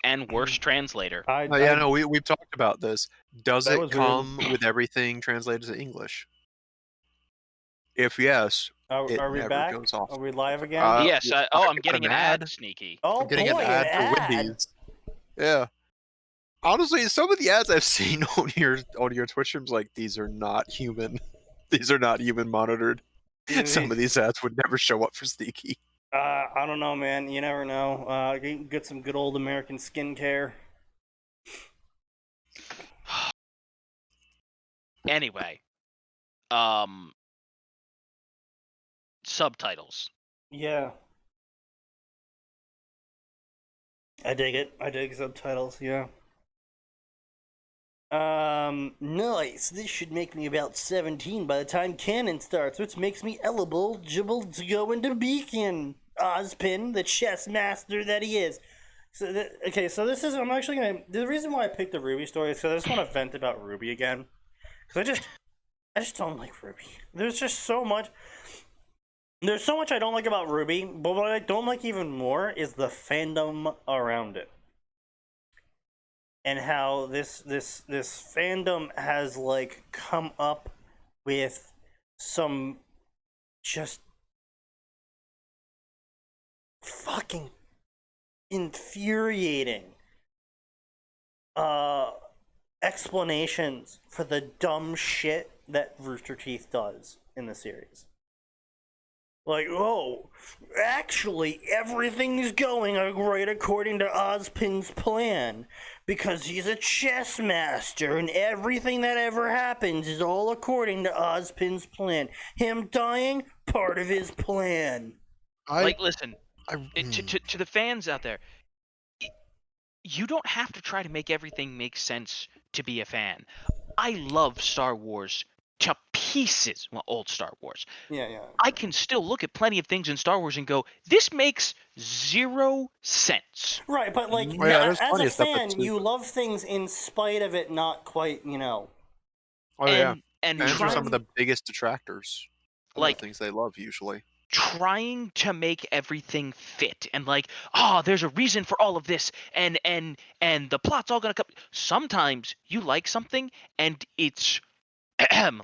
best and worst translator. Yeah, no, we've talked about this. Does That it was come with everything translated to English? If yes, it Are we never back? goes off. Are we live again? Yes. I I'm got getting an ad, Sneaky. Oh I'm getting boy, an ad for ad. Wendy's. Yeah. Honestly, some of the ads I've seen on your Twitch streams, like, these are not human. These are not human monitored. Some of these ads would never show up for Sneaky. I don't know, man. You never know. Get some good old American skincare. Anyway, subtitles. Yeah. I dig it. I dig subtitles, yeah. Nice. This should make me about 17 by the time canon starts, which makes me eligible to go into Beacon. Ozpin, the chess master that he is. So, so this is, I'm actually gonna, the reason why I picked the Ruby story is because I just want to vent about Ruby again. Because I just don't like Ruby. There's so much I don't like about Ruby, but what I don't like even more is the fandom around it. And how this fandom has, like, come up with some just fucking infuriating explanations for the dumb shit that Rooster Teeth does in the series. Like, oh, actually, everything's going right according to Ozpin's plan. Because he's a chess master, and everything that ever happens is all according to Ozpin's plan. Him dying, part of his plan. Listen, to the fans out there, you don't have to try to make everything make sense to be a fan. I love Star Wars to pieces. Well, old Star Wars. Yeah. I can still look at plenty of things in Star Wars and go, this makes 0 sense. Right, but, like, as a fan, you love things in spite of it not quite, you know. Oh, yeah. And fans are some of the biggest detractors of the things they love, usually. Trying to make everything fit and, like, there's a reason for all of this, and the plot's all gonna come. Sometimes you like something and it's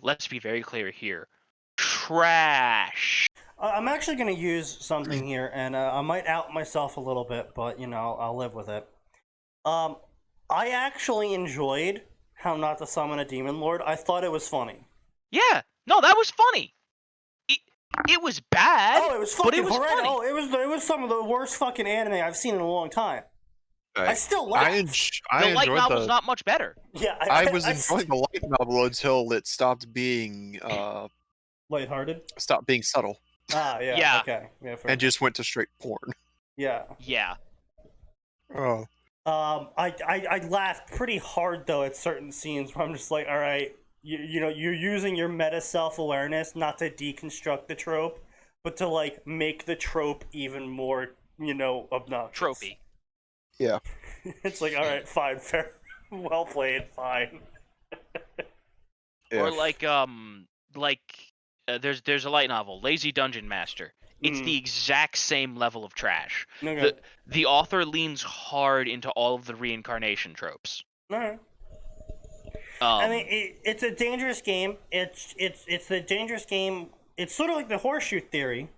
let's be very clear here, trash. I'm actually going to use something here, and I might out myself a little bit, but, you know, I'll live with it. I actually enjoyed how not to summon a demon lord. I thought it was funny. Yeah, no, that was funny. It was bad. Oh, it was fucking but it was horrendous. funny. Oh, it was some of the worst fucking anime I've seen in a long time. I still laughed. The light novel's not much better. Yeah, I was enjoying the light novel until it stopped being lighthearted. Stopped being subtle. Ah, yeah. Okay. Yeah. And just went to straight porn. Yeah. Yeah. Oh. I laughed pretty hard though at certain scenes where I'm just like, all right, you know, you're using your meta self-awareness not to deconstruct the trope, but to, like, make the trope even more, you know, obnoxious. Tropey. Yeah. It's like, all right, fine, fair, well played, fine. Or there's a light novel, Lazy Dungeon Master. It's the exact same level of trash. Okay. The author leans hard into all of the reincarnation tropes. Alright. I mean, it's a dangerous game. It's a dangerous game. It's sort of like the horseshoe theory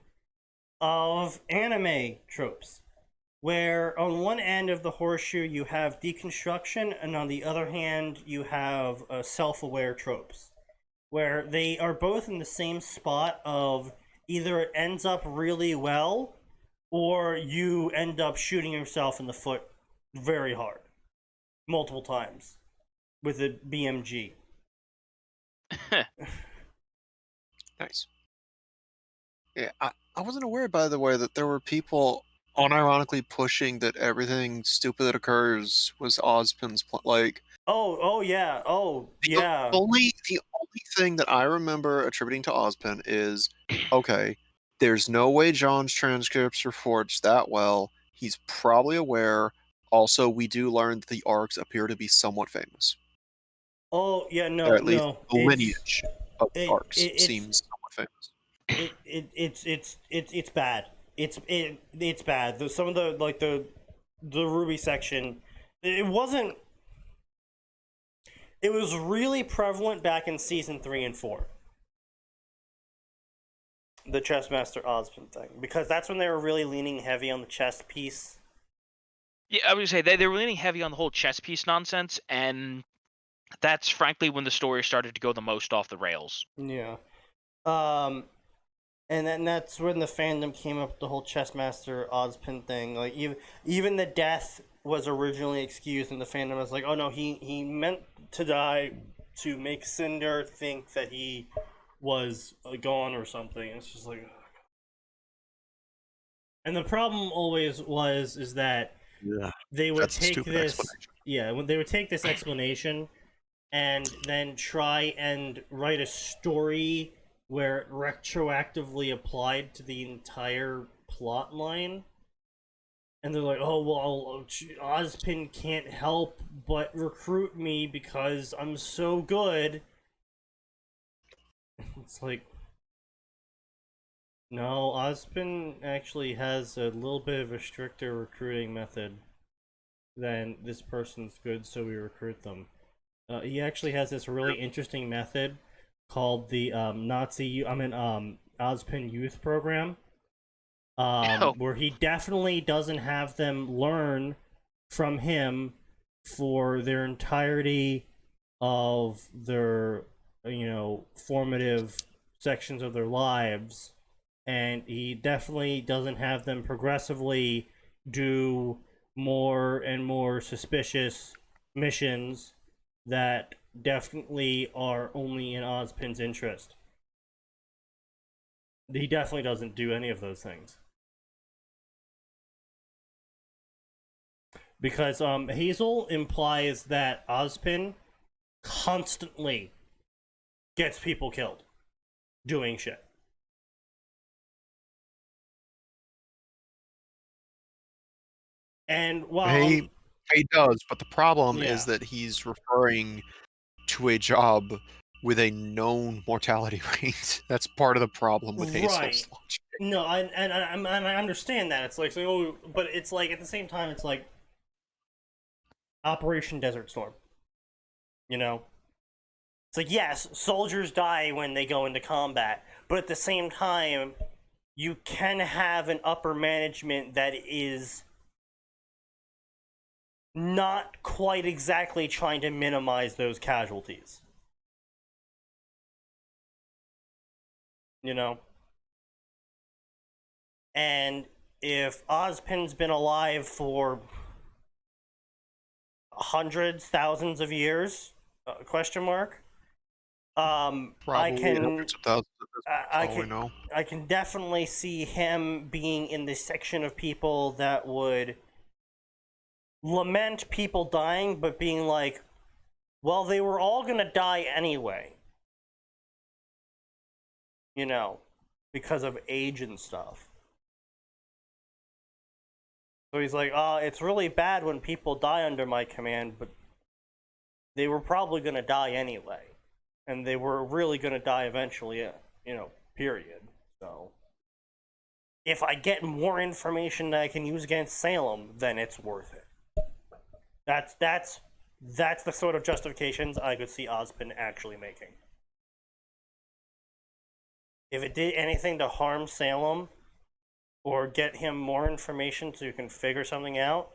of anime tropes, where on one end of the horseshoe you have deconstruction, and on the other hand you have self-aware tropes, where they are both in the same spot of either it ends up really well, or you end up shooting yourself in the foot very hard, multiple times, with a BMG. Nice. Yeah, I wasn't aware, by the way, that there were people unironically pushing that everything stupid that occurs was Ozpin's like. Oh yeah. The only thing that I remember attributing to Ozpin is, okay, there's no way John's transcripts are forged that well. He's probably aware. Also, we do learn that the arcs appear to be somewhat famous. Oh yeah, no, or at least the lineage of the arcs seems somewhat famous. It's bad. It's bad. Some of the the Ruby section, it wasn't. It was really prevalent back in season 3 and 4. The Chessmaster Ozpin thing, because that's when they were really leaning heavy on the chess piece. Yeah, I would say they were leaning heavy on the whole chess piece nonsense, and that's frankly when the story started to go the most off the rails. Yeah. And then that's when the fandom came up with the whole Chessmaster Ozpin thing. Like even the death was originally excused, and the fandom was like, "Oh no, he meant to die to make Cinder think that he was gone or something." It's just like, ugh. And the problem always is that they would take this, when they would take this explanation and then try and write a story where it retroactively applied to the entire plot line. And they're like, oh, well, Ozpin can't help but recruit me because I'm so good. It's like, no, Ozpin actually has a little bit of a stricter recruiting method than this person's good, so we recruit them. He actually has this really interesting method called the Ozpin Youth Program, where he definitely doesn't have them learn from him for their entirety of their, formative sections of their lives, and he definitely doesn't have them progressively do more and more suspicious missions that definitely are only in Ozpin's interest. He definitely doesn't do any of those things. Because Hazel implies that Ozpin constantly gets people killed doing shit. And while he does, but the problem is that he's referring to a job with a known mortality rate. That's part of the problem with Hazel's logic. No, I understand that. It's like, but it's like at the same time, it's like Operation Desert Storm. It's like, yes, soldiers die when they go into combat, but at the same time, you can have an upper management that is not quite exactly trying to minimize those casualties. And if Ozpin's been alive for hundreds, thousands of years, question mark, I can definitely see him being in the section of people that would lament people dying, but being like, well, they were all gonna die anyway. Because of age and stuff. So he's like, it's really bad when people die under my command, but they were probably gonna die anyway. And they were really gonna die eventually, period. So if I get more information that I can use against Salem, then it's worth it. That's the sort of justifications I could see Ozpin actually making. If it did anything to harm Salem or get him more information so you can figure something out,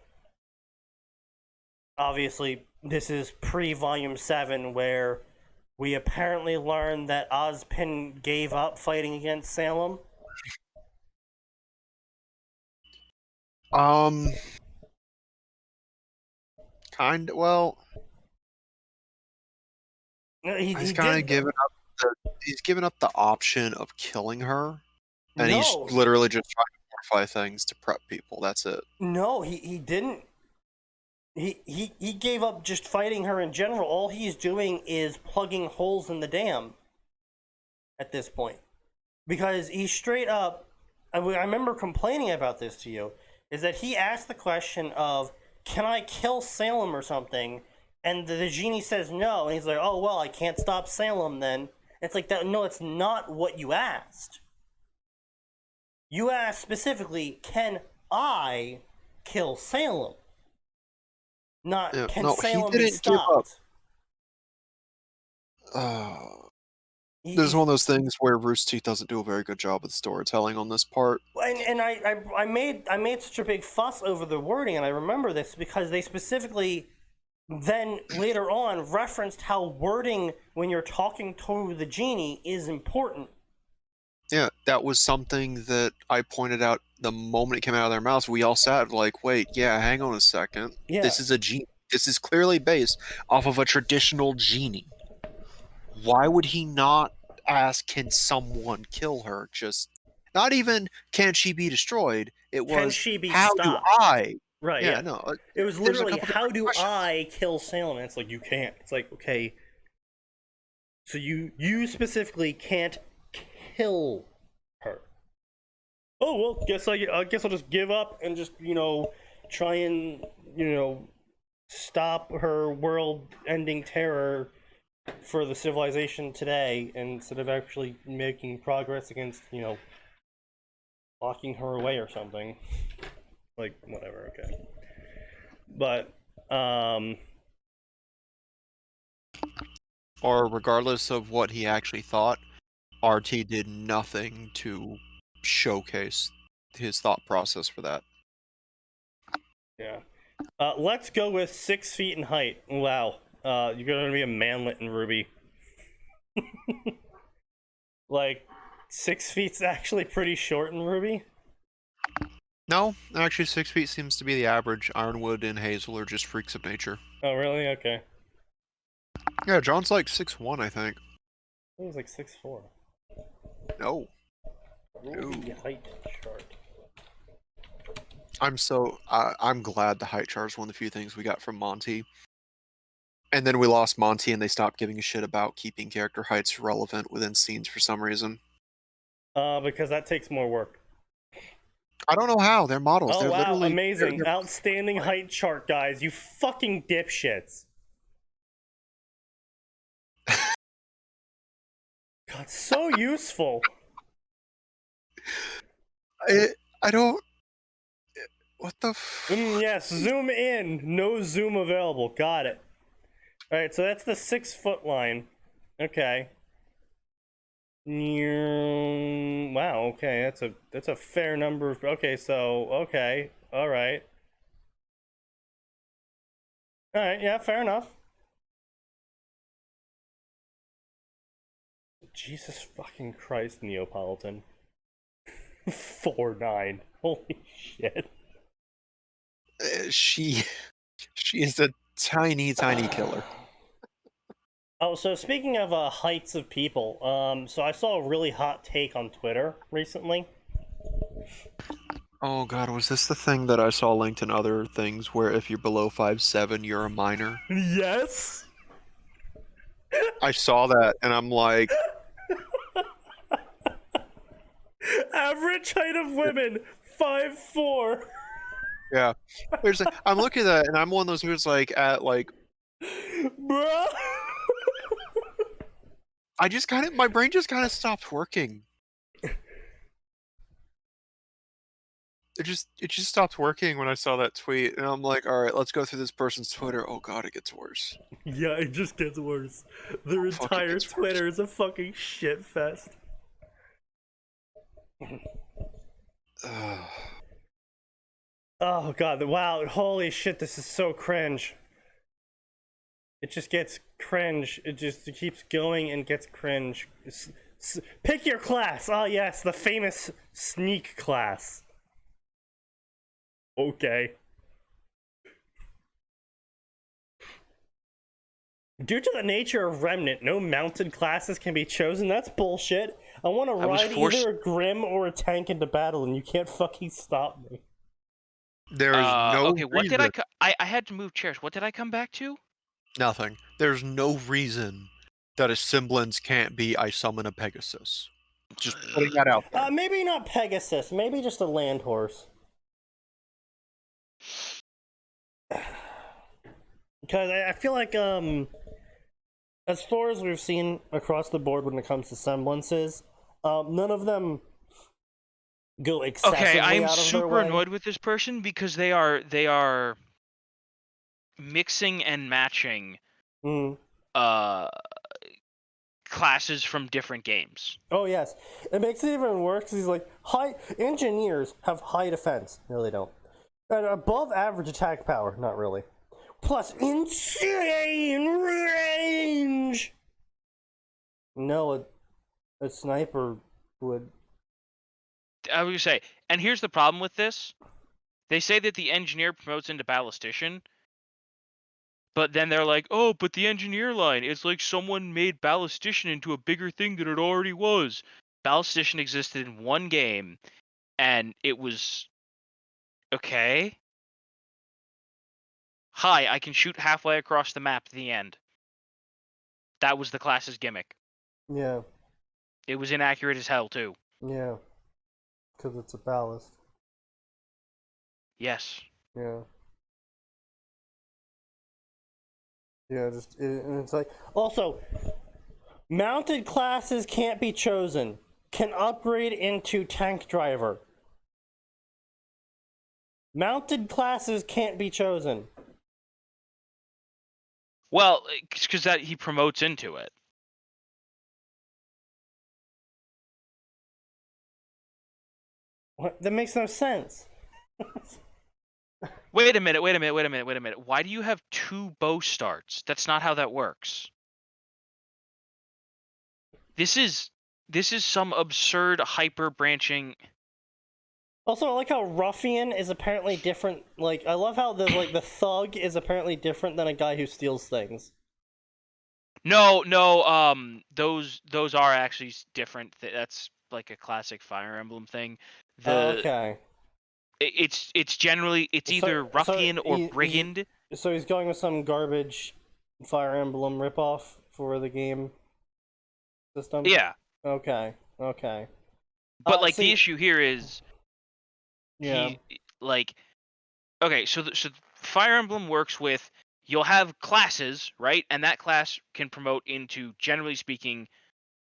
obviously this is pre-Volume 7 where we apparently learned that Ozpin gave up fighting against Salem. He's kind of given up he's given up the option of killing her, and he's literally just trying to mortify things to prep people. That's it. No, he didn't. He gave up just fighting her in general. All he's doing is plugging holes in the dam at this point. Because he straight up, I remember complaining about this to you, is that he asked the question of, can I kill Salem or something? And the genie says no, and he's like, oh, well, I can't stop Salem then. It's like, that. No, it's not what you asked. You asked specifically, can I kill Salem? Not Yeah, can no, he Salem be didn't give up. stopped? This is one of those things where Rooster Teeth doesn't do a very good job with storytelling on this part. And I made such a big fuss over the wording, and I remember this because they specifically then later on referenced how wording when you're talking to the genie is important. Yeah, that was something that I pointed out the moment it came out of their mouths. We all sat like, wait, yeah, hang on a second. Yeah. This is a genie. This is clearly based off of a traditional genie. Why would he not ask, can someone kill her? Just, not even, can she be destroyed? It was, Can she be how stopped? do I? Right, Yeah, yeah. no. It was there's a literally, couple how different do questions. I kill Salem? And it's like, you can't. It's like, okay. So you specifically can't kill her. Oh, well, I guess I'll just give up and just, try and, stop her world-ending terror for the civilization today instead of actually making progress against, locking her away or something. Like, whatever, okay. But, Or regardless of what he actually thought, RT did nothing to showcase his thought process for that. yeah. Let's go with 6 feet in height. Wow. You're gonna be a manlet in Ruby. Like, 6 feet's actually pretty short in Ruby. No, actually 6 feet seems to be the average. Ironwood and Hazel are just freaks of nature. Oh, really? Okay. Yeah, John's like 6'1", I think. It was like 6'4". No. Ruby height chart. I'm glad the height chart is one of the few things we got from Monty. And then we lost Monty and they stopped giving a shit about keeping character heights relevant within scenes for some reason. Because that takes more work. I don't know how. They're models. Oh, They're wow, literally amazing. they're Outstanding height chart, guys. You fucking dipshits. God, so useful. I don't. What the? Yes, zoom in. No zoom available. Got it. All right, so that's the 6 foot line. Okay. Wow. Okay, that's a fair number. Okay, so okay. All right. All right. Yeah, fair enough. Jesus fucking Christ, Neapolitan. 4'9". Holy shit. She is a tiny killer. Oh, so speaking of heights of people, so I saw a really hot take on Twitter recently. Oh god, was this the thing that I saw linked in other things where if you're below 5'7", you're a minor? Yes. I saw that and I'm like, Average height of women 5'4". yeah. I'm looking at that and I'm one of those who's like at like, Bruh. my brain just kind of stopped working. It just stopped working when I saw that tweet, and I'm like, all right, let's go through this person's Twitter. Oh god, it gets worse. Yeah, it just gets worse. Their entire gets Twitter is a fucking shit fest. Oh god, wow, holy shit, this is so cringe. It just gets cringe. It keeps going and gets cringe. Pick your class! Oh yes, the famous sneak class. Okay. Due to the nature of Remnant, no mounted classes can be chosen. That's bullshit. I want to ride either a Grim or a tank into battle, and you can't fucking stop me. There is no okay, what reason. did I had to move chairs. What did I come back to? Nothing. There's no reason that a semblance can't be I summon a Pegasus. Just putting that out there. Maybe not Pegasus. Maybe just a land horse. Because I feel like, as far as we've seen across the board when it comes to semblances, none of them go excessively Okay, I'm out of their super way. annoyed with this person because they are mixing and matching Mm. classes from different games. Oh yes, it makes it even worse. 'Cause he's like, high engineers have high defense. No, they don't. And above average attack power. Not really. Plus insane range. No, a sniper would. I would say, and here's the problem with this. They say that the engineer promotes into ballistician, but then they're like, oh, but the engineer line, it's like someone made ballistician into a bigger thing than it already was. Ballistician existed in one game, and it was okay. Hi, I can shoot halfway across the map at the end. That was the class's gimmick. Yeah. It was inaccurate as hell, too. Yeah. Because it's a ballast. Yes. Yeah. Yeah, and it's like, also, mounted classes can't be chosen. Can upgrade into tank driver. Mounted classes can't be chosen. Well, because that he promotes into it. What? That makes no sense. Wait a minute. Why do you have 2 bow starts? That's not how that works. This is some absurd hyper branching. Also, I like how ruffian is apparently different. Like, I love how the thug is apparently different than a guy who steals things. No, those are actually different. That's like a classic Fire Emblem thing. Okay. It's generally either ruffian or brigand. So he's going with some garbage Fire Emblem ripoff for the game system? Yeah. Okay. But like the issue here is yeah. Okay, so Fire Emblem works with, you'll have classes, right? And that class can promote into, generally speaking,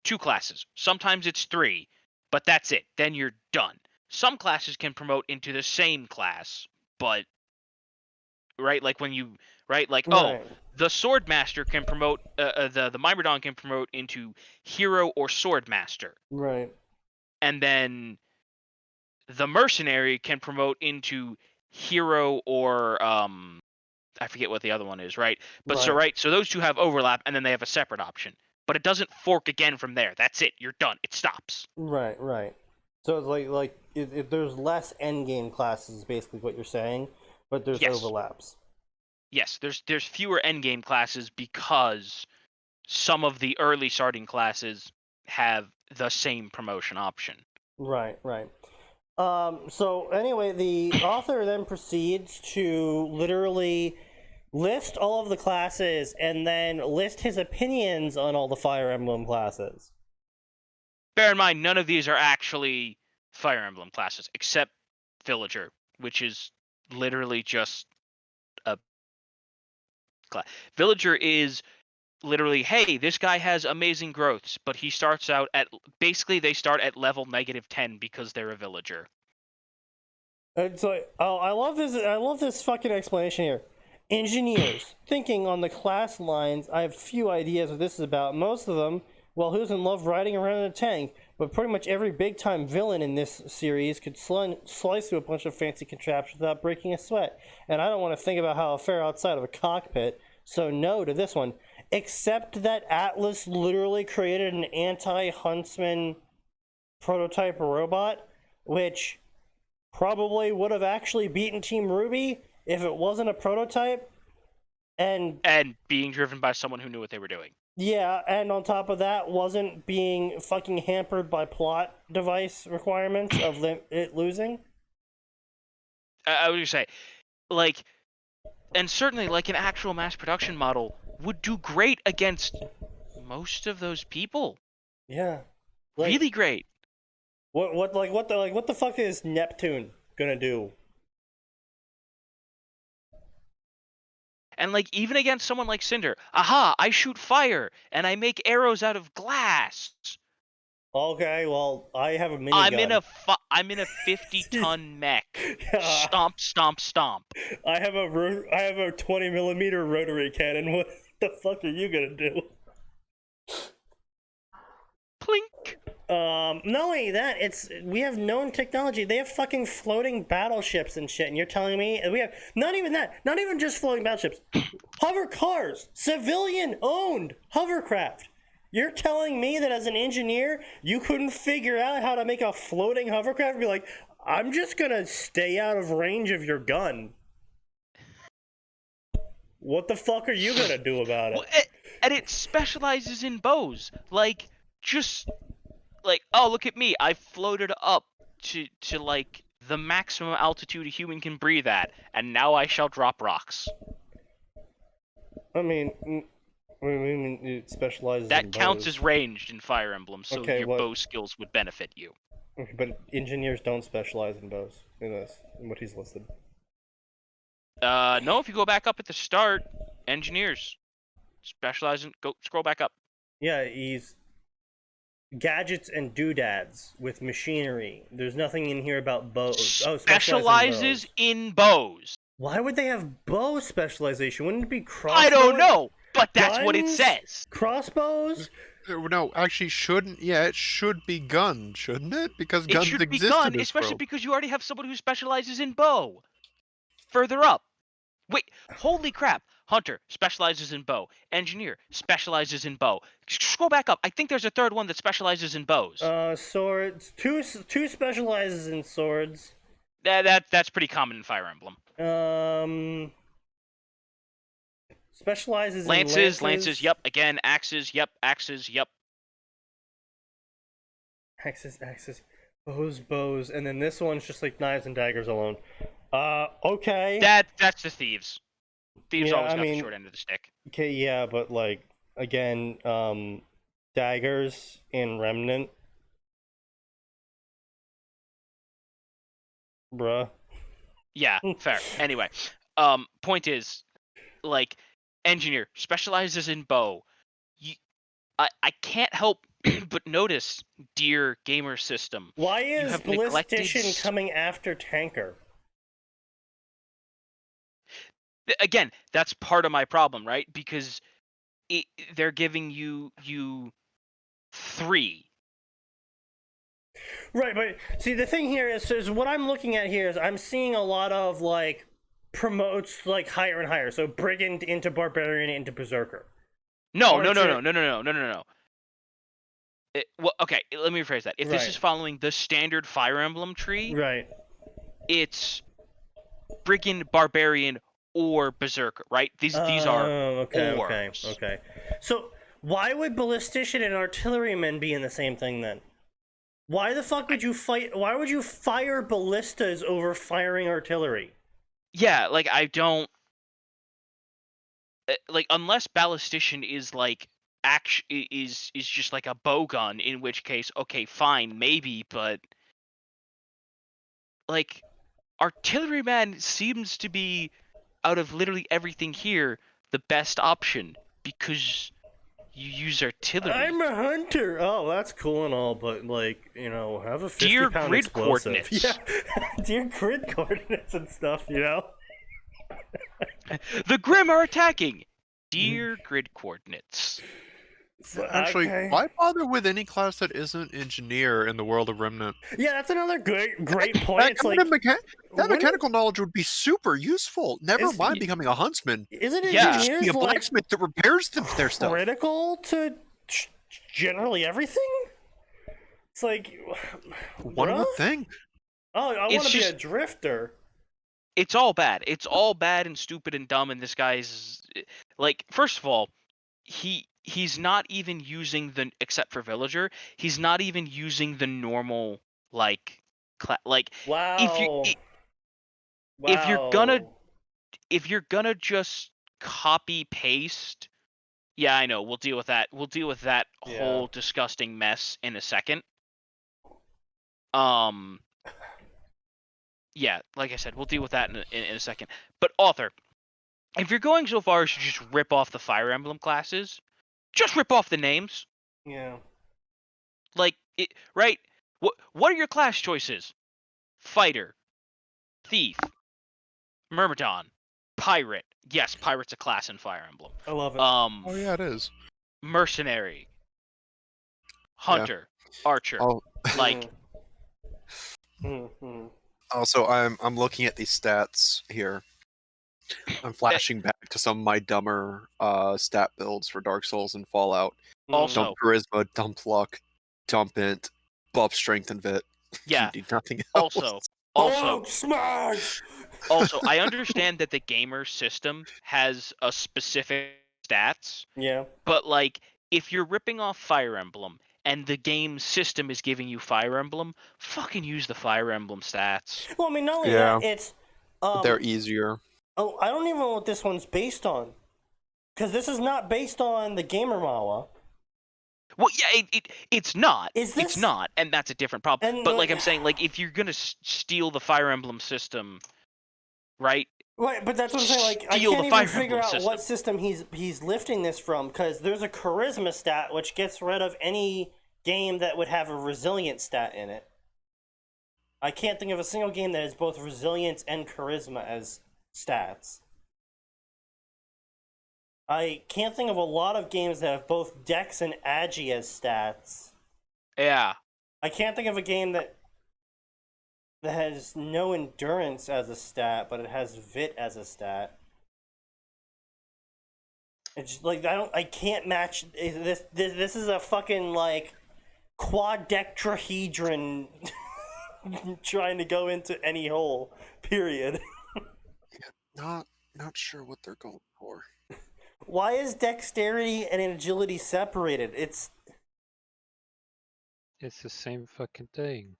2 classes. Sometimes it's 3, but that's it. Then you're done. Some classes can promote into the same class, but right, like when you oh, the Sword Master can promote the Myrmidon can promote into Hero or Sword Master. Right. And then the Mercenary can promote into Hero or I forget what the other one is, right? But so those 2 have overlap, and then they have a separate option. But it doesn't fork again from there. That's it. You're done. It stops. Right. So it's there's less endgame classes, is basically what you're saying, but there's overlaps. Yes, there's fewer endgame classes because some of the early starting classes have the same promotion option. Right. So anyway, the author then proceeds to literally list all of the classes and then list his opinions on all the Fire Emblem classes. Bear in mind, none of these are actually Fire Emblem classes, except Villager, which is literally just a class. Villager is literally, hey, this guy has amazing growths, but he starts out at, basically they start at level -10 because they're a villager. It's like, oh, I love this fucking explanation here. Engineers. Thinking on the class lines, I have few ideas what this is about. Most of them, well, who doesn't love riding around in a tank? But pretty much every big-time villain in this series could slice through a bunch of fancy contraptions without breaking a sweat. And I don't want to think about how it fare outside of a cockpit, so no to this one. Except that Atlas literally created an anti-Huntsman prototype robot, which probably would have actually beaten Team Ruby if it wasn't a prototype. And being driven by someone who knew what they were doing. Yeah, and on top of that, wasn't being fucking hampered by plot device requirements of it losing. I would say, like, and certainly, like, an actual mass production model would do great against most of those people. Yeah, really great. What the fuck is Neptune gonna do? And like even against someone like Cinder, aha, I shoot fire and I make arrows out of glass. Okay, well, I have a minigun. I'm in a 50-ton mech. Yeah. Stomp, stomp, stomp. I have a 20mm rotary cannon. What the fuck are you gonna do? Plink. Not only that, we have known technology. They have fucking floating battleships and shit, and you're telling me we have not even that, not even just floating battleships, hover cars, civilian-owned hovercraft. You're telling me that as an engineer, you couldn't figure out how to make a floating hovercraft and be like, I'm just gonna stay out of range of your gun. What the fuck are you gonna do about it? Well, and it specializes in bows. Like, just like, oh, look at me, I floated up to like the maximum altitude a human can breathe at, and now I shall drop rocks. I mean, it specializes in That counts bows. as ranged in Fire Emblem, so Okay, your what- bow skills would benefit you. Okay, but engineers don't specialize in bows in what he's listed. No, if you go back up at the start, engineers specialize in. Go scroll back up. Yeah, he's gadgets and doodads with machinery. There's nothing in here about bows. Oh, Specializes bows. in bows. Why would they have bow specialization? Wouldn't it be crossbow? I don't know, but that's what it Guns? says. Crossbows? No, actually, shouldn't. Yeah, it should be gun, shouldn't it? Because It guns should be exist gun, in this especially world. because you already have someone who specializes in bow. Further up. Wait, holy crap. Hunter specializes in bow. Engineer specializes in bow. Scroll back up. I think there's a third one that specializes in bows. Swords. Two specializes in swords. That's pretty common in Fire Emblem. Specializes in Lances, yep. Again, axes, yep. Axes, yep. Axes. Bows. And then this one's just like knives and daggers alone. Okay. That's the thieves. Thieves Yeah, always I got mean- the short end of the stick. Okay, yeah, but like again, daggers in Remnant. Bruh. Yeah, fair. Anyway, point is, like, engineer specializes in bow. I can't help but notice, dear gamer system. Why is have neglected Ballistician coming after Tanker? Again, that's part of my problem, right? Because they're giving you 3. Right, but see the thing here is what I'm looking at here is I'm seeing a lot of like promotes like higher and higher. So Brigand into Barbarian into Berserker. No. Well, okay, let me rephrase that. If this is following the standard Fire Emblem tree, Right. it's Brigand, Barbarian, or Berserker, right? These are orbs. Okay. So why would Ballistician and Artillerymen be in the same thing then? Why the fuck would you fight? Why would you fire ballistas over firing artillery? Yeah, like I don't like unless Ballistician is like is just like a bow gun, in which case, okay, fine, maybe, but like Artilleryman seems to be, out of literally everything here, the best option because you use artillery. I'm a hunter. Oh, that's cool and all, but like, you know, have a 50-pound Dear grid explosive. coordinates. Yeah, dear grid coordinates and stuff. You know. The Grim are attacking. Dear grid coordinates. Actually, Okay. why bother with any class that isn't engineer in the world of Remnant? Yeah, that's another great point. It's like That mechanical knowledge would be super useful. Never mind becoming a huntsman. Isn't Yeah. Just engineers be a like blacksmith that repairs their stuff. critical to generally everything? It's like One bruh? would think. Oh, I It's want to be a just- drifter. It's all bad. It's all bad and stupid and dumb. And this guy's like, first of all, he's not even using except for villager. He's not even using the normal like Wow. if you're gonna just copy paste. Yeah, I know. We'll deal with that. We'll deal with that Yeah. whole disgusting mess in a second. Yeah, like I said, we'll deal with that in a second. But author, if you're going so far as to just rip off the Fire Emblem classes, just rip off the names. Yeah. Like, right? What are your class choices? Fighter, thief, myrmidon, pirate. Yes, pirate's a class in Fire Emblem. I love it. Oh yeah, it is. Mercenary, hunter, archer. Oh, Like, also, I'm looking at these stats here. I'm flashing back to some of my dumber stat builds for Dark Souls and Fallout. also, Dump charisma, dump luck, dump int, buff strength and vit. yeah. You do nothing else. Also, smash. Also, I understand that the gamer system has a specific stats, Yeah. but like if you're ripping off Fire Emblem and the game system is giving you Fire Emblem, fucking use the Fire Emblem stats. Well, I mean, not only Yeah. that, it's They're easier. Oh, I don't even know what this one's based on, because this is not based on the Gamer Mawa. Well, yeah, it's not. Is this- It's not, and that's a different problem. And, But like I'm saying, like if you're gonna steal the Fire Emblem system, right? Right, but that's what I'm saying. Like, I Steal can't the even Fire figure Emblem out what system he's lifting this from, because there's a charisma stat which gets rid of any game that would have a resilience stat in it. I can't think of a single game that has both resilience and charisma as stats. I can't think of a lot of games that have both Dex and Agi as stats. Yeah. I can't think of a game that has no endurance as a stat, but it has Vit as a stat. It's like I can't match this. This is a fucking like quadectrahedron trying to go into any hole. Period. Not sure what they're going for. Why is dexterity and agility separated? It's the same fucking thing.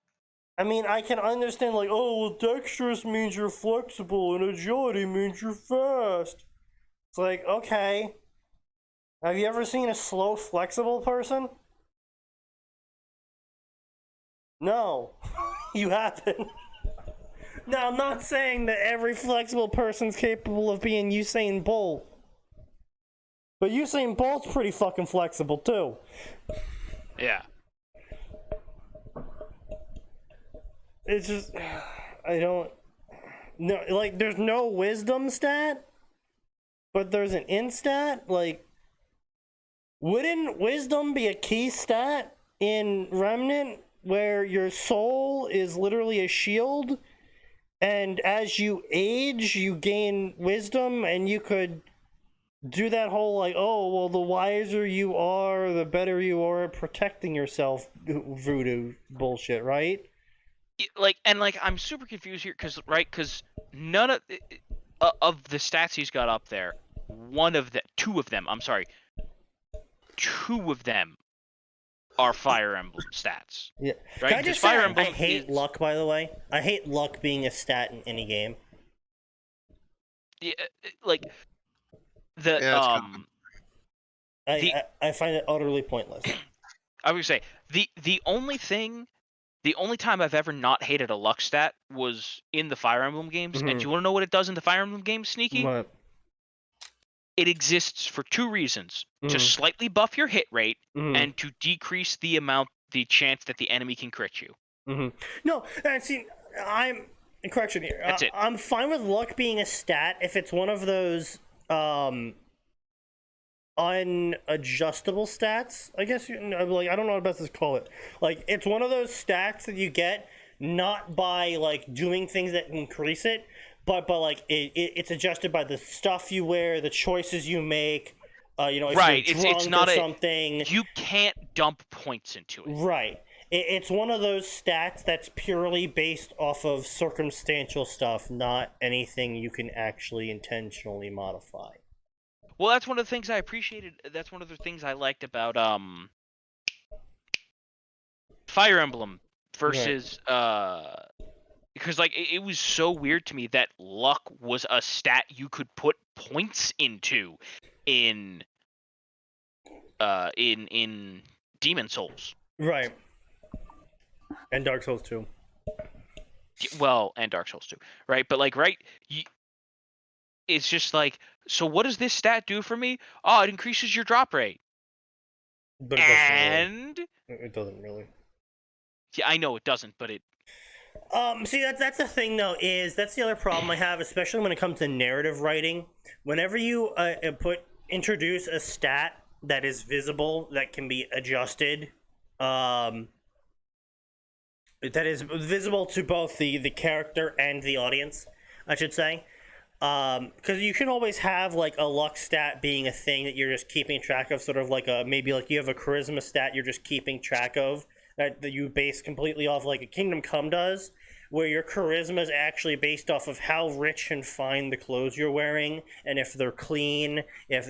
I mean, I can understand, like, oh, well, dexterous means you're flexible and agility means you're fast. It's like, okay. Have you ever seen a slow, flexible person? No, you haven't. Now, I'm not saying that every flexible person's capable of being Usain Bolt. But Usain Bolt's pretty fucking flexible, too. Yeah. It's just, I don't, no, like, there's no wisdom stat, but there's an int stat. Like, wouldn't wisdom be a key stat in Remnant, where your soul is literally a shield, and as you age, you gain wisdom, and you could do that whole, like, oh, well, the wiser you are, the better you are at protecting yourself voodoo bullshit, right? Like, and like I'm super confused here because none of the stats he's got up there, two of them are Fire Emblem stats. Yeah. Right? Can I just Fire say Emblem I hate luck, by the way? I hate luck being a stat in any game. Yeah, like the Yeah, I find it utterly pointless. I would say the only time I've ever not hated a luck stat was in the Fire Emblem games. And do you want to know what it does in the Fire Emblem games, Sneaky? What? It exists for two reasons: to slightly buff your hit rate and to decrease the chance that the enemy can crit you. No, see, correction here. That's it. I'm fine with luck being a stat if it's one of those unadjustable stats, I guess. Like, I don't know what best to call it. Like, it's one of those stats that you get not by like doing things that increase it, but like it's adjusted by the stuff you wear, the choices you make. If right, you're drunk it's not or something. You can't dump points into it. Right. It's one of those stats that's purely based off of circumstantial stuff, not anything you can actually intentionally modify. Well, that's one of the things I appreciated. That's one of the things I liked about Fire Emblem versus because like it was so weird to me that luck was a stat you could put points into in Demon Souls. Right. And Dark Souls 2. Well, and Dark Souls 2, right? But like, it's just like, so what does this stat do for me? Oh, it increases your drop rate. But it doesn't really. Yeah, I know it doesn't, but it. See, that's the thing though. That's the other problem I have, especially when it comes to narrative writing. Whenever you introduce a stat that is visible, that can be adjusted, that is visible to both the character and the audience, I should say. Because you can always have like a luck stat being a thing that you're just keeping track of, sort of like maybe like you have a charisma stat you're just keeping track of that you base completely off, like a Kingdom Come does, where your charisma is actually based off of how rich and fine the clothes you're wearing, and if they're clean, if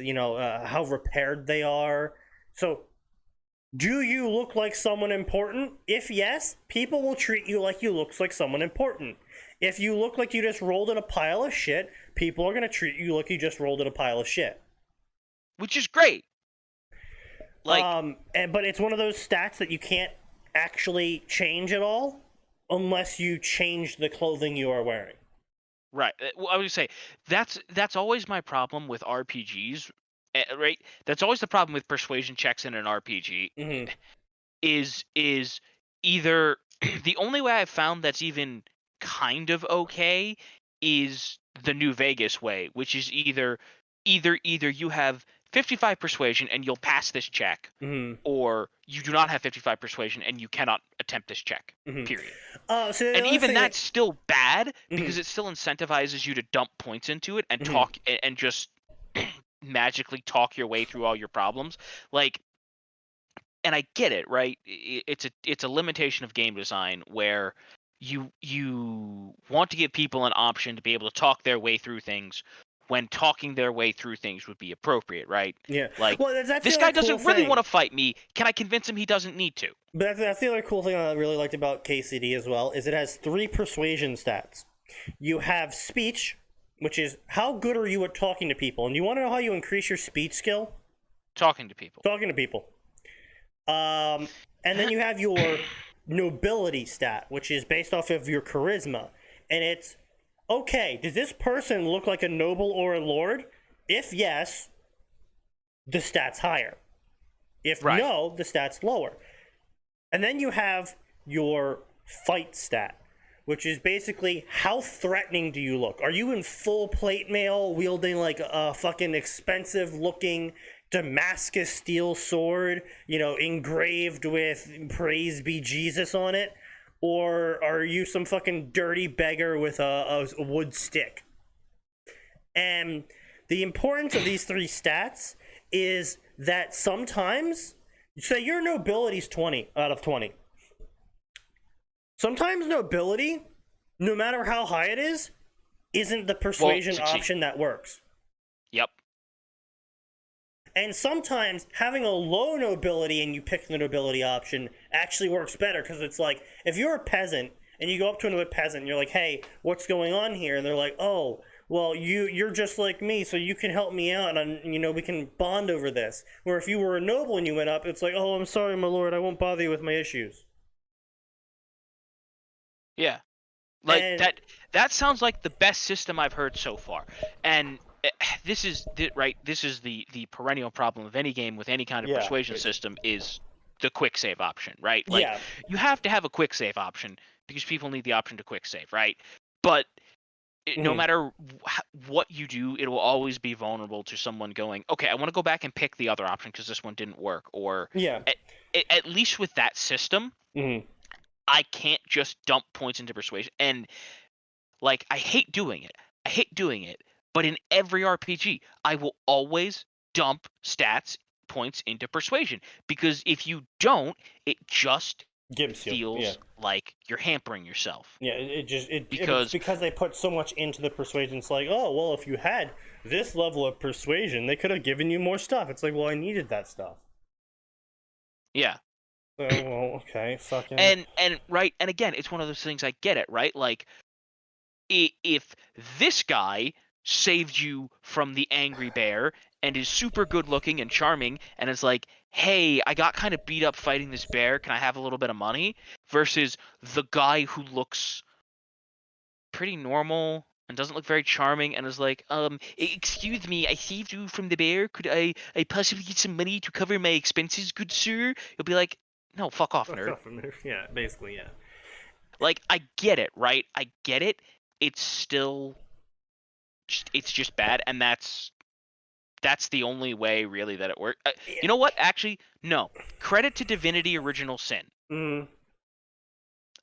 how repaired they are. So, do you look like someone important? If yes, people will treat you like you look like someone important. If you look like you just rolled in a pile of shit, people are going to treat you like you just rolled in a pile of shit. Which is great. Like, but it's one of those stats that you can't actually change at all unless you change the clothing you are wearing. Right. Well, I would say that's always my problem with RPGs, right? That's always the problem with persuasion checks in an RPG. Mm-hmm. Is either the only way I've found that's even kind of okay is the New Vegas way, which is either you have 55 persuasion and you'll pass this check, Mm-hmm. or you do not have 55 persuasion and you cannot attempt this check. Mm-hmm. Period. So And even that's still bad because Mhm. it still incentivizes you to dump points into it and Mhm. talk and just magically talk your way through all your problems. Like, and I get it, right? It's a limitation of game design where you want to give people an option to be able to talk their way through things when talking their way through things would be appropriate, right? Yeah. Like, well, that's this the guy other doesn't cool really thing. want to fight me. Can I convince him he doesn't need to? But that's the other cool thing I really liked about KCD as well, is it has 3 persuasion stats. You have speech, which is how good are you at talking to people, and you want to know how you increase your speech skill? Talking to people. Talking to people. And then you have your nobility stat, which is based off of your charisma, and it's okay. Does this person look like a noble or a lord? If yes, the stat's higher. If Right. no, the stat's lower. And then you have your fight stat, which is basically how threatening do you look? Are you in full plate mail wielding like a fucking expensive looking Damascus steel sword, engraved with "Praise be Jesus" on it? Or are you some fucking dirty beggar with a wood stick? And the importance of these 3 stats is that sometimes, say your nobility's 20 out of 20. Sometimes nobility, no matter how high it is, isn't the persuasion option that works. Yep. And sometimes having a low nobility and you pick the nobility option actually works better, because it's like, if you're a peasant and you go up to another peasant and you're like, hey, what's going on here? And they're like, oh, well, you're just like me, so you can help me out, and we can bond over this. Where if you were a noble and you went up, it's like, oh, I'm sorry, my lord, I won't bother you with my issues. Yeah. Like, that sounds like the best system I've heard so far. And this is the perennial problem of any game with any kind of persuasion system is the quick save option, right? Like, you have to have a quick save option because people need the option to quick save, right? But no matter what you do, it will always be vulnerable to someone going, okay, I want to go back and pick the other option because this one didn't work. Or at least with that system, I can't just dump points into persuasion. And like, I hate doing it. But in every RPG, I will always dump stats points into persuasion, because if you don't, it just feels like you're hampering yourself. Yeah, it's because they put so much into the persuasion. It's like, oh, well, if you had this level of persuasion, they could have given you more stuff. It's like, well, I needed that stuff. Yeah. So, well, okay, fucking. And right, and again, it's one of those things, I get it, right? Like, if this guy saved you from the angry bear and is super good looking and charming and is like, hey, I got kind of beat up fighting this bear, can I have a little bit of money? Versus the guy who looks pretty normal and doesn't look very charming and is like, excuse me, I saved you from the bear, could I possibly get some money to cover my expenses, good sir? You'll be like, No, fuck off, nerd. Yeah, basically, yeah. Like, I get it, right? I get it. It's still, it's just bad, and that's the only way, really, that it works. You know what? Actually, no. Credit to Divinity Original Sin. Mm.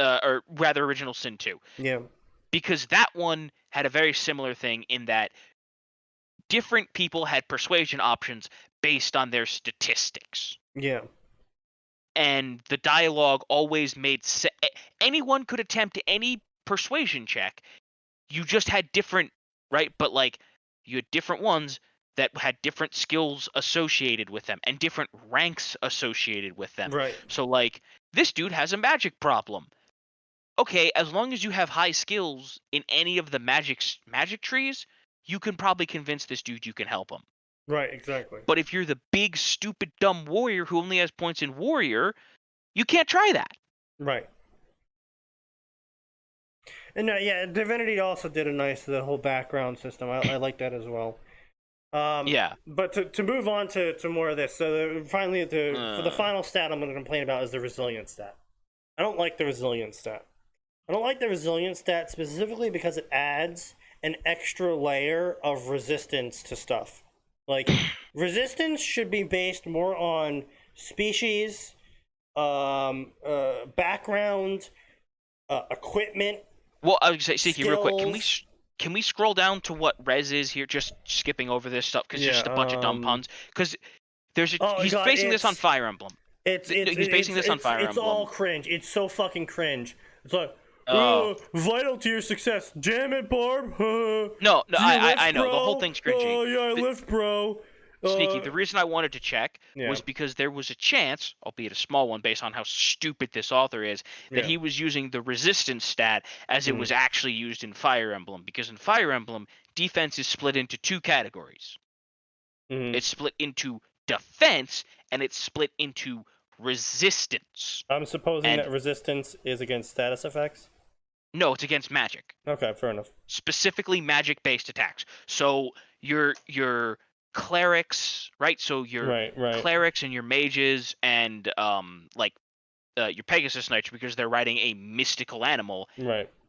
Or rather, Original Sin 2. Yeah. Because that one had a very similar thing in that different people had persuasion options based on their statistics. Yeah. And the dialogue always made sense. Anyone could attempt any persuasion check. You just had different, right? But like, you had different ones that had different skills associated with them and different ranks associated with them. Right. So like, this dude has a magic problem. Okay, as long as you have high skills in any of the magic trees, you can probably convince this dude you can help him. Right, exactly. But if you're the big, stupid, dumb warrior who only has points in warrior, you can't try that. Right. And yeah, Divinity also did a nice the whole background system. I like that as well. Yeah. But to move on to more of this, so finally for the final stat I'm going to complain about is the resilience stat. I don't like the resilience stat. I don't like the resilience stat specifically because it adds an extra layer of resistance to stuff. Like, resistance should be based more on species, background, equipment. Well, I was gonna say, Seeky, real quick, skills. can we scroll down to what res is here? Just skipping over this stuff because it's just a bunch of dumb puns. Because he's basing this on Fire Emblem. He's basing this on Fire Emblem. It's all cringe. It's so fucking cringe. It's like, vital to your success. Jam it, Barb. No, I know. The whole thing's cringy. Oh, yeah, I lift, bro. Sneaky, the reason I wanted to check was because there was a chance, albeit a small one based on how stupid this author is, that he was using the resistance stat as it was actually used in Fire Emblem. Because in Fire Emblem, defense is split into two categories. It's split into defense, and it's split into resistance. I'm supposing that resistance is against status effects? No, it's against magic. Okay, fair enough. Specifically magic-based attacks. So your clerics, right? So your clerics and your mages and your Pegasus Knights, because they're riding a mystical animal,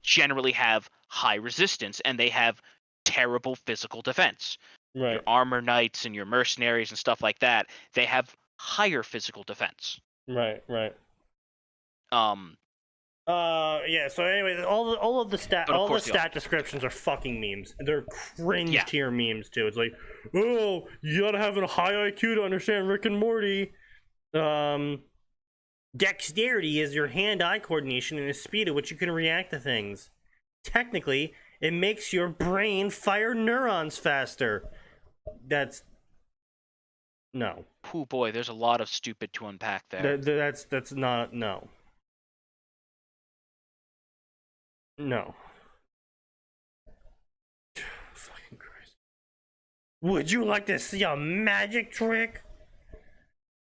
generally have high resistance and they have terrible physical defense. Your armor knights and your mercenaries and stuff like that, they have higher physical defense. Yeah, so anyway, all of the stat descriptions are fucking memes. They're cringe tier memes too. It's like, oh, you gotta have a high IQ to understand Rick and Morty. Dexterity is your hand-eye coordination and the speed at which you can react to things. Technically, it makes your brain fire neurons faster. That's no. Oh boy, there's a lot of stupid to unpack there. That's not no. No. Fucking Christ. Would you like to see a magic trick?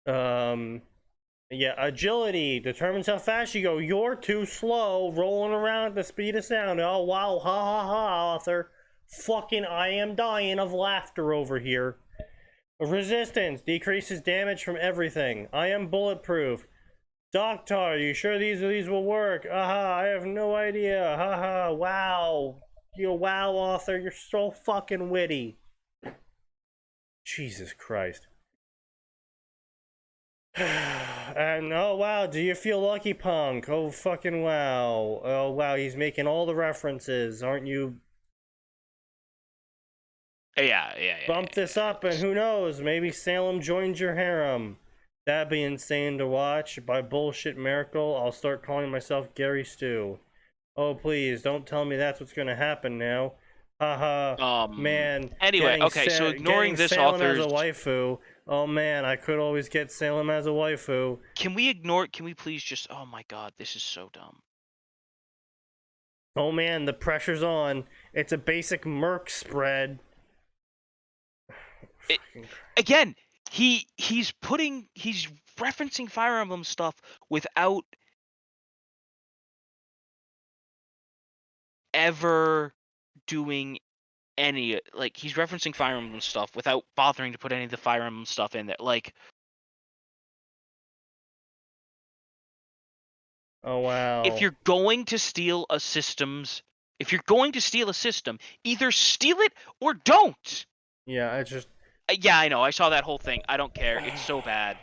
Yeah, agility determines how fast you go. You're too slow, rolling around at the speed of sound. Oh, wow, ha ha ha, author. Fucking I am dying of laughter over here. Resistance decreases damage from everything. I am bulletproof. Doctor, are you sure these will work? Aha, I have no idea. Haha, wow. Wow, author, you're so fucking witty. Jesus Christ. And oh wow, do you feel lucky, punk? Oh fucking wow. Oh wow, he's making all the references, aren't you? Yeah. Bump this up and who knows, maybe Salem joins your harem. That'd be insane to watch. By bullshit miracle, I'll start calling myself Gary Stew. Oh please, don't tell me that's what's gonna happen now. Haha, man. Anyway, okay, so ignoring this Salem author's... as a waifu. Oh man, I could always get Salem as a waifu. Can we please just... Oh my god, this is so dumb. Oh man, the pressure's on. It's a basic Merc spread. Again, he's referencing Fire Emblem stuff without ever doing any, like, he's referencing Fire Emblem stuff without bothering to put any of the Fire Emblem stuff in there. Like, Oh wow. If you're going to steal a system, either steal it or don't. Yeah, I just. Yeah, I know. I saw that whole thing. I don't care. It's so bad.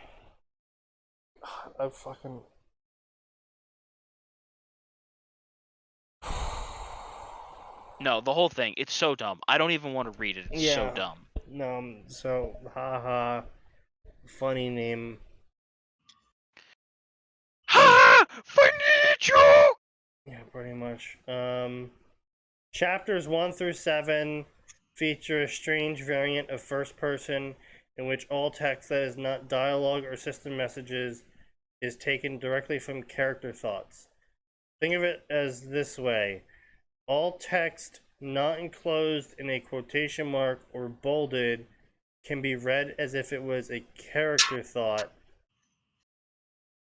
I fucking. No, the whole thing. It's so dumb. I don't even want to read it. It's so dumb. No, so haha, funny name. Ha! Funny joke! Yeah, pretty much. Chapters 1 through 7 feature a strange variant of first person in which all text that is not dialogue or system messages is taken directly from character thoughts. Think of it as this way: all text not enclosed in a quotation mark or bolded can be read as if it was a character thought.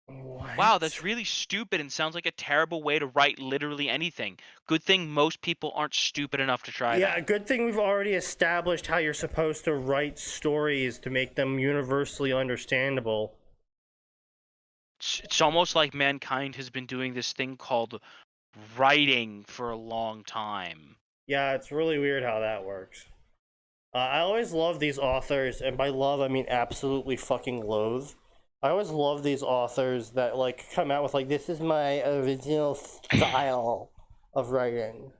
What? Wow, that's really stupid and sounds like a terrible way to write literally anything. Good thing most people aren't stupid enough to try that. Yeah, good thing we've already established how you're supposed to write stories to make them universally understandable. It's almost like mankind has been doing this thing called writing for a long time. Yeah, it's really weird how that works. I always love these authors, and by love I mean absolutely fucking loathe. I always love these authors that like come out with like, this is my original style of writing.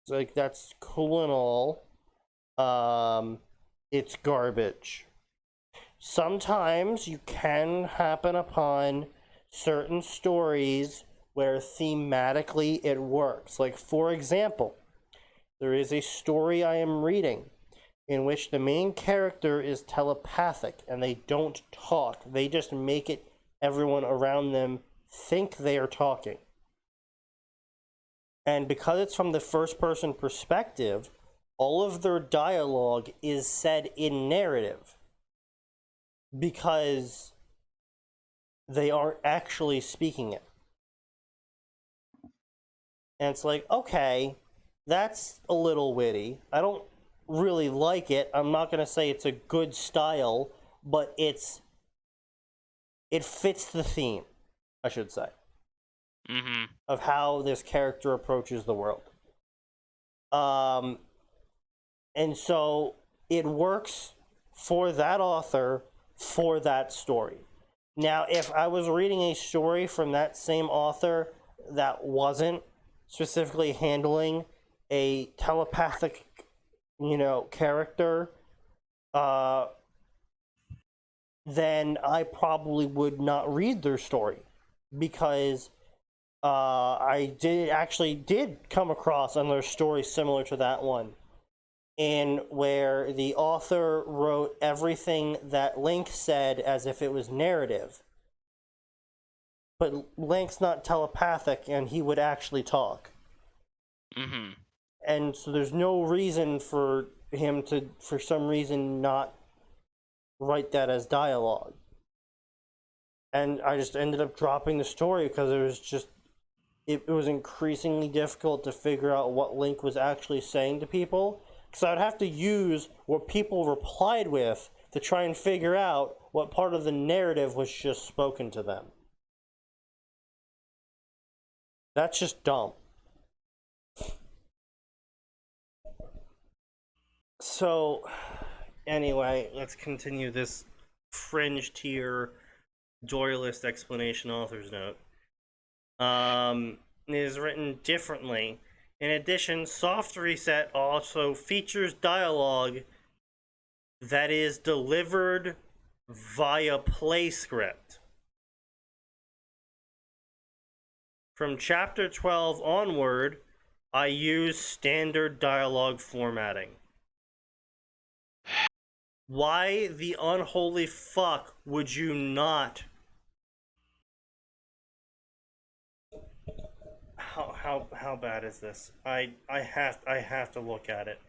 It's like, that's cool and all. It's garbage. Sometimes you can happen upon certain stories where thematically it works. Like, for example, there is a story I am reading in which the main character is telepathic and they don't talk. They just make it everyone around them think they are talking. And because it's from the first person perspective, all of their dialogue is said in narrative because they aren't actually speaking it. And it's like, okay, that's a little witty. I don't really like it. I'm not going to say it's a good style, but it fits the theme, I should say, of how this character approaches the world. And so it works for that author for that story. Now, if I was reading a story from that same author that wasn't specifically handling a telepathic, character, then I probably would not read their story, because I did come across another story similar to that one, in where the author wrote everything that Link said as if it was narrative. But Link's not telepathic, and he would actually talk. And so there's no reason for him to, for some reason, not write that as dialogue. And I just ended up dropping the story because it was increasingly difficult to figure out what Link was actually saying to people. Because I'd have to use what people replied with to try and figure out what part of the narrative was just spoken to them. That's just dumb. So, anyway, let's continue this fringe tier Doylist explanation author's note. It is written differently. In addition, Soft Reset also features dialogue that is delivered via play script. From chapter 12 onward, I use standard dialogue formatting. Why the unholy fuck would you not? How bad is this? I have to look at it.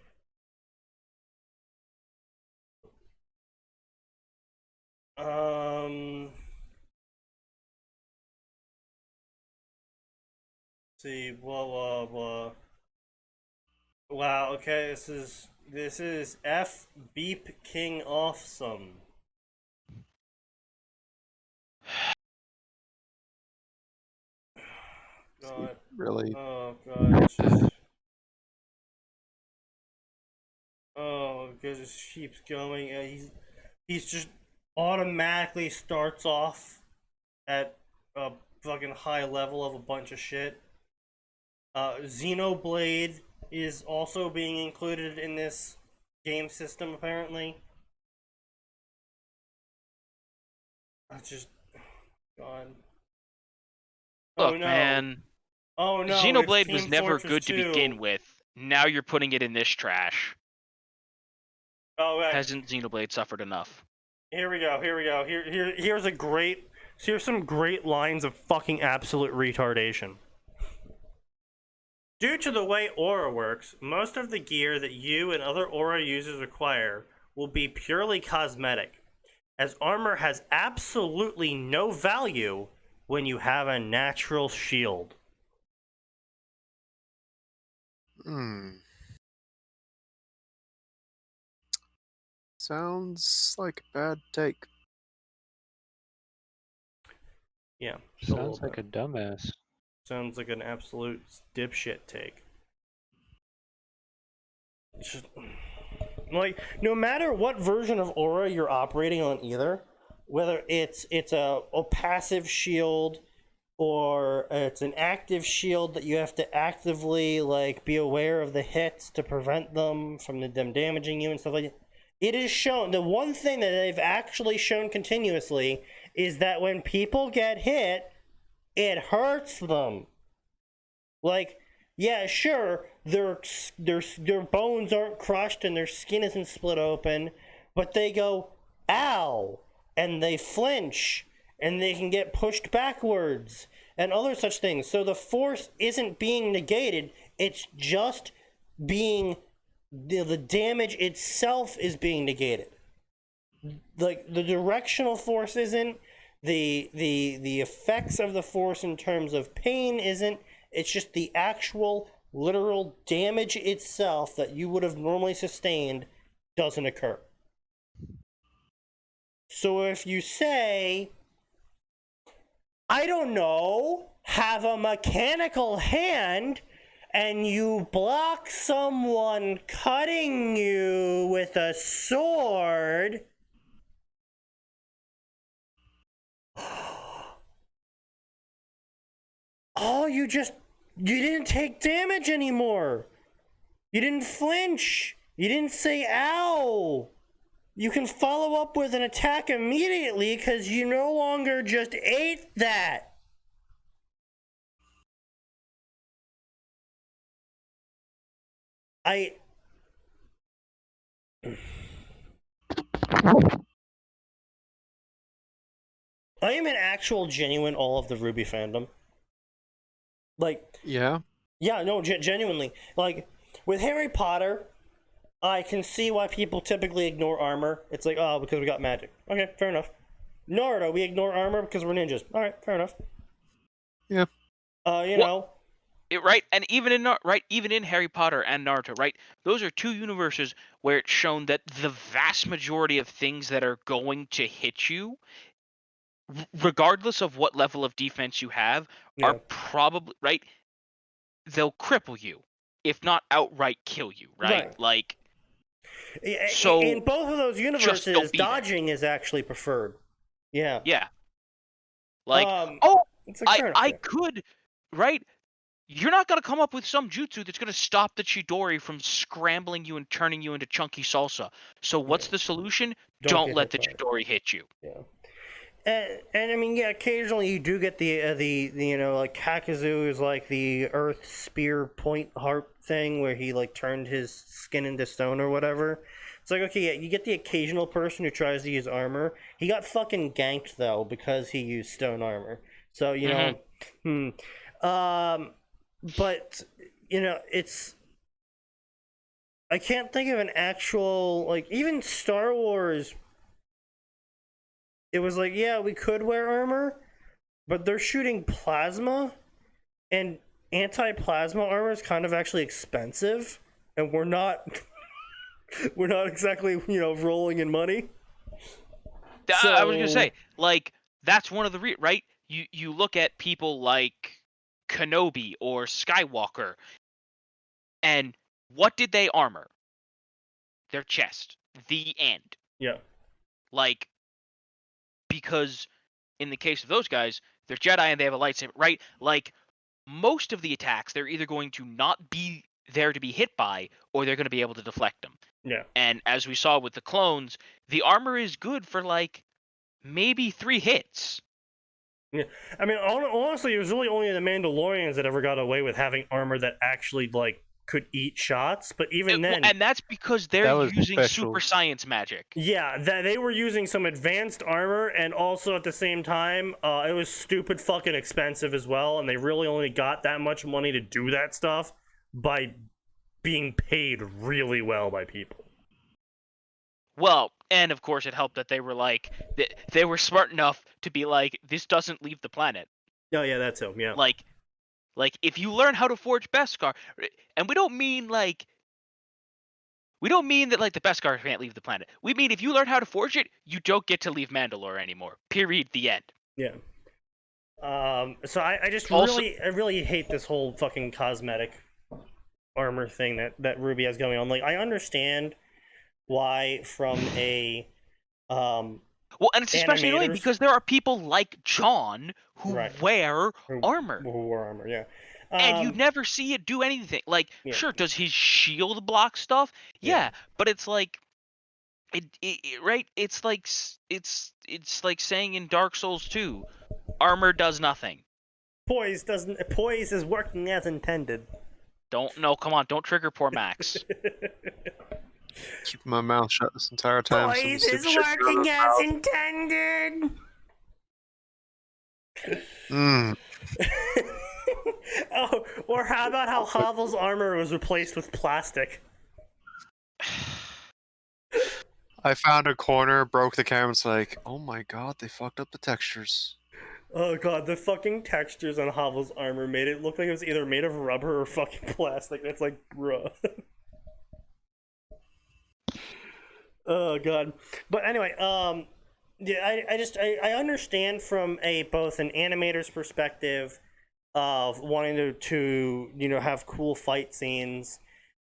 See, blah blah blah. Wow, okay, this is F Beep King Awesome. God. Really? Oh god, it's just... Oh, because it keeps going. He's just automatically starts off at a fucking high level of a bunch of shit. Xenoblade is also being included in this game system, apparently. I just... God. Oh Look, no. man, Oh no, it's Xenoblade was Team never Fortress good 2. to begin with. Now you're putting it in this trash. Oh, right. Hasn't Xenoblade suffered enough? Here we go. Here's some great lines of fucking absolute retardation. Due to the way Aura works, most of the gear that you and other Aura users acquire will be purely cosmetic, as armor has absolutely no value when you have a natural shield. Sounds like a bad take. Yeah. Sounds like a dumbass. Sounds like an absolute dipshit take. Just, like, no matter what version of Aura you're operating on either, whether it's a passive shield or it's an active shield that you have to actively like be aware of the hits to prevent them from them damaging you and stuff like that. It is shown, the one thing that they've actually shown continuously is that when people get hit, it hurts them. Like, yeah, sure, their bones aren't crushed and their skin isn't split open, but they go, ow, and they flinch, and they can get pushed backwards, and other such things. So the force isn't being negated, it's just being, the damage itself is being negated. Like, the directional force isn't, the effects of the force in terms of pain isn't, it's just the actual literal damage itself that you would have normally sustained doesn't occur. So if you say, I don't know, have a mechanical hand and you block someone cutting you with a sword, oh, you didn't take damage anymore. You didn't flinch. You didn't say ow. You can follow up with an attack immediately because you no longer just ate that. I am an actual genuine all of the Ruby fandom. Like, Yeah. yeah, no, genuinely. Like, with Harry Potter, I can see why people typically ignore armor. It's like, oh, because we got magic. Okay, fair enough. Naruto, we ignore armor because we're ninjas. All right, fair enough. Yeah. You know. Right, and even in Harry Potter and Naruto, right, those are two universes where it's shown that the vast majority of things that are going to hit you, regardless of what level of defense you have, are probably, right, they'll cripple you, if not outright kill you, right? Like, so in both of those universes, dodging is actually preferred. Yeah. Yeah. Like, I could, right? You're not going to come up with some jutsu that's going to stop the Chidori from scrambling you and turning you into chunky salsa. So what's the solution? Don't let the Chidori hit you. Yeah. And I mean, yeah, occasionally you do get the you know, like Kakuzu is like the earth spear point harp thing where he like turned his skin into stone or whatever. It's like, okay, yeah, you get the occasional person who tries to use armor. He got fucking ganked though because he used stone armor. So, you know, but, you know, it's... I can't think of an actual... Like, even Star Wars... It was like, yeah, we could wear armor, but they're shooting plasma, and anti-plasma armor is kind of actually expensive, and we're not... we're not exactly, you know, rolling in money. So... I was going to say, like, that's one of the... right? You look at people like... Kenobi or Skywalker. And what did they armor? Their chest. The end. Yeah. Like, because in the case of those guys, they're Jedi and they have a lightsaber, right? Like, most of the attacks, they're either going to not be there to be hit by, or they're going to be able to deflect them. Yeah. And as we saw with the clones, the armor is good for, like, maybe 3 hits. Yeah. I mean, honestly, it was really only the Mandalorians that ever got away with having armor that actually, like, could eat shots, but even then... And that's because they're That using was super science magic. Yeah, they were using some advanced armor, and also at the same time, it was stupid fucking expensive as well, and they really only got that much money to do that stuff by being paid really well by people. Well, and of course it helped that they were like, they were smart enough to be like, this doesn't leave the planet. Oh yeah, that's him, yeah. Like if you learn how to forge Beskar, and we don't mean that like the Beskar can't leave the planet. We mean if you learn how to forge it, you don't get to leave Mandalore anymore. Period. The end. Yeah. So I just Also- really hate this whole fucking cosmetic armor thing that Ruby has going on. Like, I understand why from a Well, and it's especially annoying animators- because there are people like John who Right. wear armor. who wore armor, yeah. And you never see it do anything. Like, Yeah. sure, does his shield block stuff? Yeah, but it's like, right? It's like saying in Dark Souls 2, armor does nothing. Poise is working as intended. Come on, don't trigger poor Max. Keeping my mouth shut this entire time. some Poise stupid is shit going working on as in intended. my mouth. Oh, or how about how Havel's armor was replaced with plastic? I found a corner, broke the camera. It's like, oh my god, they fucked up the textures. Oh god, the fucking textures on Havel's armor made it look like it was either made of rubber or fucking plastic. That's like, bruh. Oh god. But anyway, yeah, I understand from both an animator's perspective of wanting to have cool fight scenes,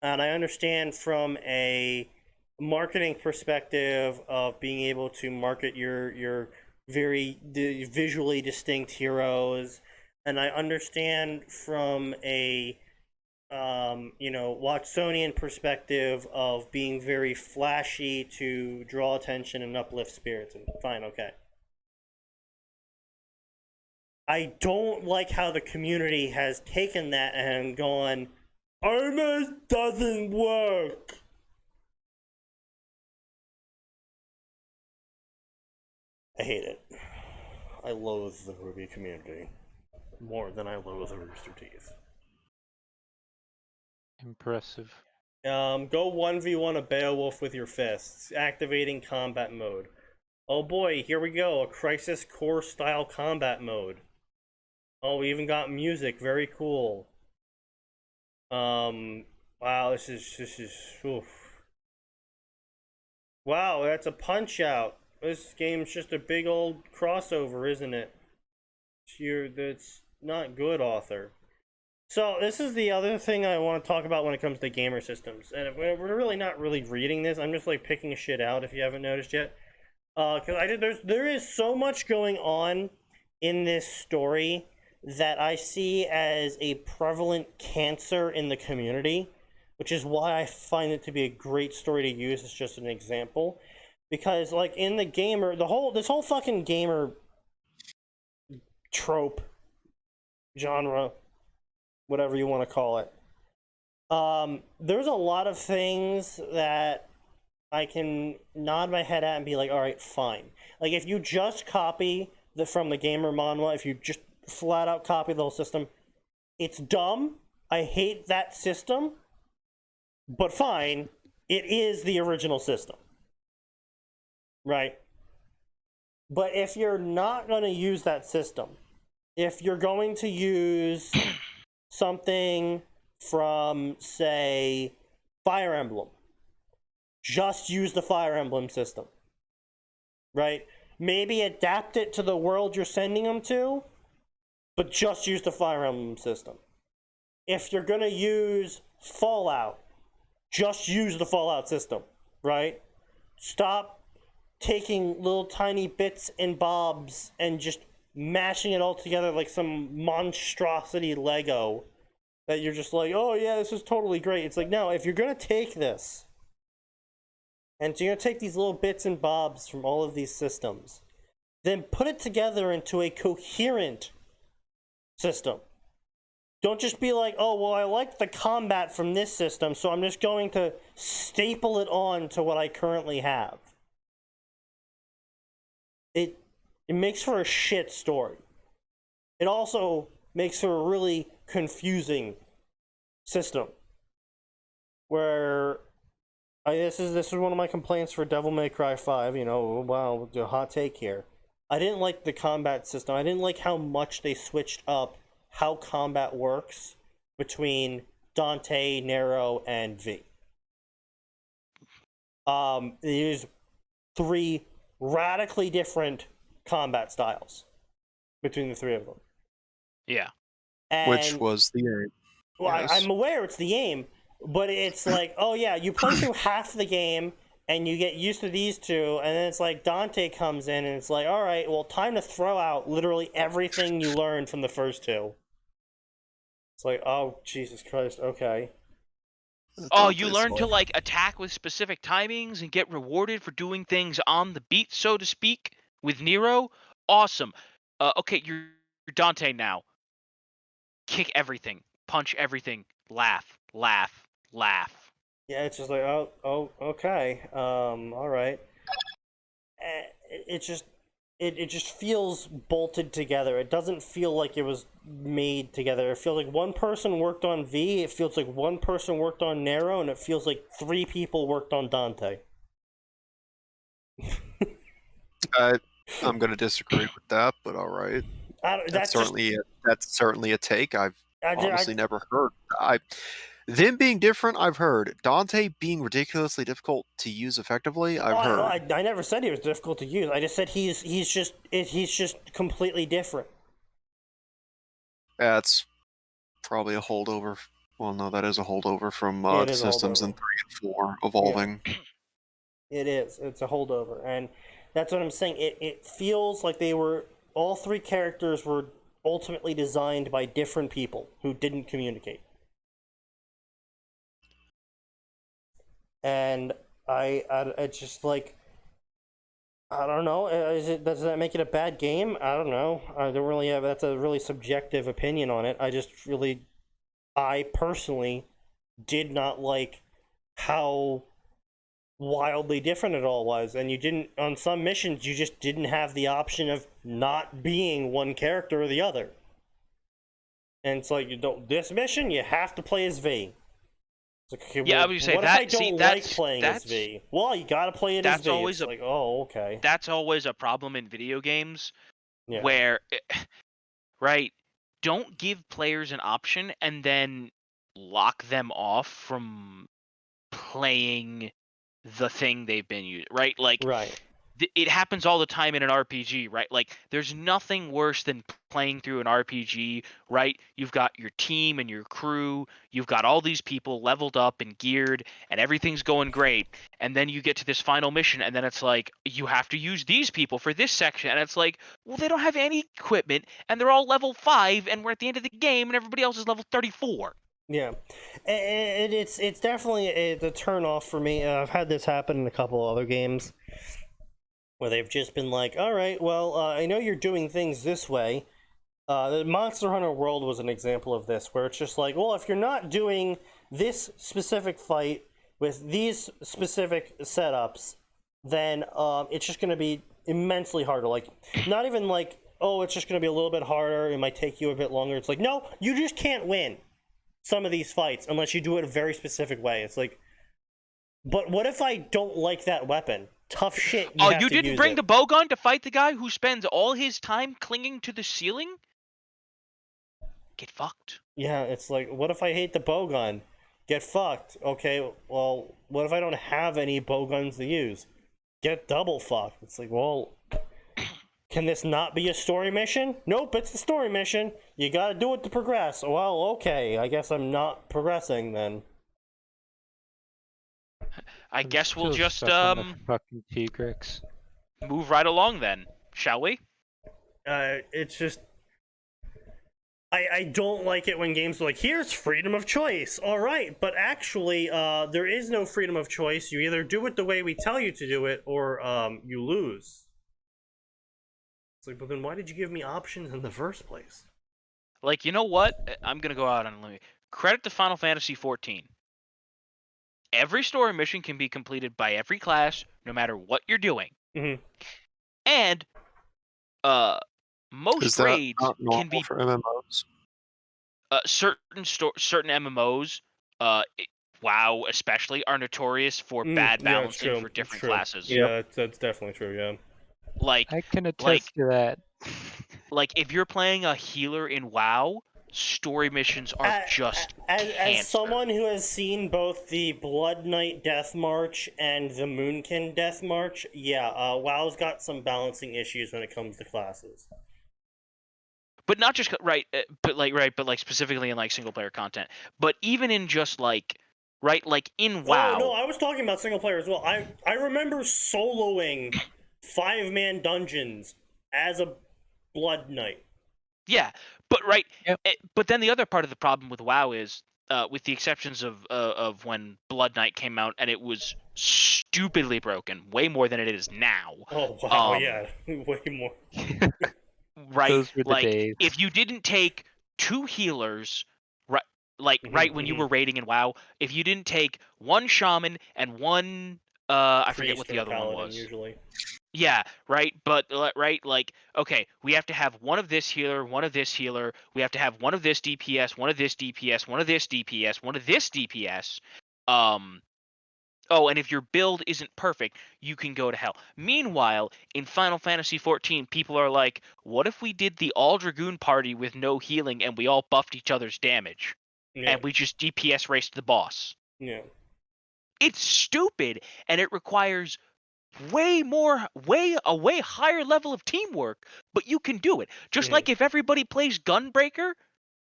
and I understand from a marketing perspective of being able to market your very visually distinct heroes, and I understand from a Watsonian perspective of being very flashy to draw attention and uplift spirits, and fine, okay. I don't like how the community has taken that and gone, armor doesn't work. I hate it. I loathe the Ruby community more than I loathe the Rooster Teeth. Impressive. Go 1v1 a Beowulf with your fists, activating combat mode. Oh boy, here we go, a Crisis Core style combat mode. Oh, we even got music, very cool. Wow, this is oof. Wow, that's a Punch Out. This game's just a big old crossover, isn't it? That's not good, author. So this is the other thing I want to talk about when it comes to gamer systems, and we're really not really reading this. I'm just like picking shit out if you haven't noticed yet. Because there is so much going on in this story that I see as a prevalent cancer in the community, which is why I find it to be a great story to use as just an example. Because like in the gamer, this whole fucking gamer trope, genre, whatever you want to call it, there's a lot of things that I can nod my head at and be like, all right, fine. Like if you just copy from the gamer manhwa, if you just flat out copy the whole system, it's dumb. I hate that system, but fine, it is the original system. Right? But if you're not going to use that system, if you're going to use something from, say, Fire Emblem, just use the Fire Emblem system. Right? Maybe adapt it to the world you're sending them to, but just use the Fire Emblem system. If you're gonna use Fallout, just use the Fallout system, right? Stop taking little tiny bits and bobs and just mashing it all together like some monstrosity Lego that you're just like, oh yeah, this is totally great. It's like, no, if you're gonna take this and you're gonna take these little bits and bobs from all of these systems, then put it together into a coherent system. Don't just be like, oh, well, I like the combat from this system, so I'm just going to staple it on to what I currently have. It makes for a shit story. It also makes for a really confusing system. Where this is one of my complaints for Devil May Cry 5, wow, a hot take here. I didn't like the combat system. I didn't like how much they switched up how combat works between Dante, Nero, and V. There's 3 radically different combat styles between the 3 of them. Yeah. And, which was the aim. Well, Yes. I'm aware it's the aim, but it's like, oh yeah, you play through half the game and you get used to these 2, and then it's like Dante comes in and it's like, all right, well, time to throw out literally everything you learned from the first 2. It's like, oh, Jesus Christ, okay. Oh, you learn to like attack with specific timings and get rewarded for doing things on the beat, so to speak, with Nero. Awesome. Okay, you're Dante now. Kick everything, punch everything, laugh, laugh, laugh. Yeah, it's just like, oh, okay, all right. It just feels bolted together. It doesn't feel like it was made together. It feels like one person worked on V, it feels like one person worked on Nero, and it feels like 3 people worked on Dante. I'm going to disagree with that, but all right. That's certainly a take I've honestly never heard. Them being different, I've heard. Dante being ridiculously difficult to use effectively, I've heard. I never said he was difficult to use. I just said he's just completely different. That's probably a holdover. Well, no, that is a holdover from systems in 3 and 4 evolving. Yeah. It is. It's a holdover, and that's what I'm saying. It feels like all 3 characters were ultimately designed by different people who didn't communicate. And I just like, I don't know. Does that make it a bad game? I don't know. I don't really have. That's a really subjective opinion on it. I personally did not like how wildly different it all was, and on some missions you just didn't have the option of not being one character or the other. And it's like, this mission you have to play as V. Like, okay, yeah, well, I would say what that. if I don't like playing as V? Well, you gotta play it as V. Always like, oh, okay. That's always a problem in video games, Yeah. where, right? Don't give players an option and then lock them off from playing the thing they've been using, right? Like, right. It happens all the time in an RPG, right? Like, there's nothing worse than playing through an RPG, right? You've got your team and your crew, you've got all these people leveled up and geared, and everything's going great. And then you get to this final mission, and then it's like, you have to use these people for this section. And it's like, well, they don't have any equipment, and they're all level 5, and we're at the end of the game, and everybody else is level 34. Yeah, and it's definitely the turn off for me. I've had this happen in a couple other games where they've just been like, all right, well, I know you're doing things this way. The Monster Hunter World was an example of this, where it's just like, well, if you're not doing this specific fight with these specific setups, then it's just going to be immensely harder. Like, not even like, oh, it's just going to be a little bit harder, it might take you a bit longer. It's like, no, you just can't win some of these fights unless you do it a very specific way. It's like, but what if I don't like that weapon? Tough shit. You didn't bring the bowgun to fight the guy who spends all his time clinging to the ceiling? Get fucked. Yeah, it's like, what if I hate the bowgun? Get fucked. Okay, well, what if I don't have any bowguns to use? Get double fucked. It's like, well, can this not be a story mission? Nope, it's the story mission. You gotta do it to progress. Well, okay, I guess I'm not progressing then. I I'm guess we'll still just stuck on the fucking Tigrex. move right along then, shall we? It's just I don't like it when games are like, here's freedom of choice. All right, but actually, there is no freedom of choice. You either do it the way we tell you to do it, or you lose. It's like, but then why did you give me options in the first place? Like, you know what? I'm gonna go out on a limb. Credit to Final Fantasy XIV. Every story mission can be completed by every class, no matter what you're doing. Mhm. And Is most that raids not normal can be for MMOs? certain MMOs. WoW especially are notorious for bad Yeah, it's balancing true. for It's different true. classes. Yeah, that's definitely true. Yeah. Like I can attest to that. like if you're playing a healer in WoW, story missions are just As cancer. someone who has seen both the Blood Knight Death March and the Moonkin Death March, yeah, WoW's got some balancing issues when it comes to classes. But not just but like specifically in like single player content, but even in just like in WoW. Oh no, I was talking about single player as well. I remember soloing 5-man dungeons as a Blood Knight. Yeah, but Yep. but then the other part of the problem with WoW is, with the exceptions of when Blood Knight came out and it was stupidly broken, way more than it is now. Oh wow, yeah, way more. Right, Those were the like days. if you didn't take 2 healers, right, when you mhm. were raiding in WoW, if you didn't take 1 shaman and 1 I forget what Priest the or other one paladin, was. usually. Yeah, right, but like, okay, we have to have one of this healer, one of this healer. We have to have one of this DPS, one of this DPS, one of this DPS, one of this DPS. Oh, and if your build isn't perfect, you can go to hell. Meanwhile, in Final Fantasy XIV, people are like, what if we did the all Dragoon party with no healing and we all buffed each other's damage? Yeah, And we just DPS raced the boss. yeah. It's stupid, and it requires a way higher level of teamwork, but you can do it. Just Mhm. like if everybody plays Gunbreaker,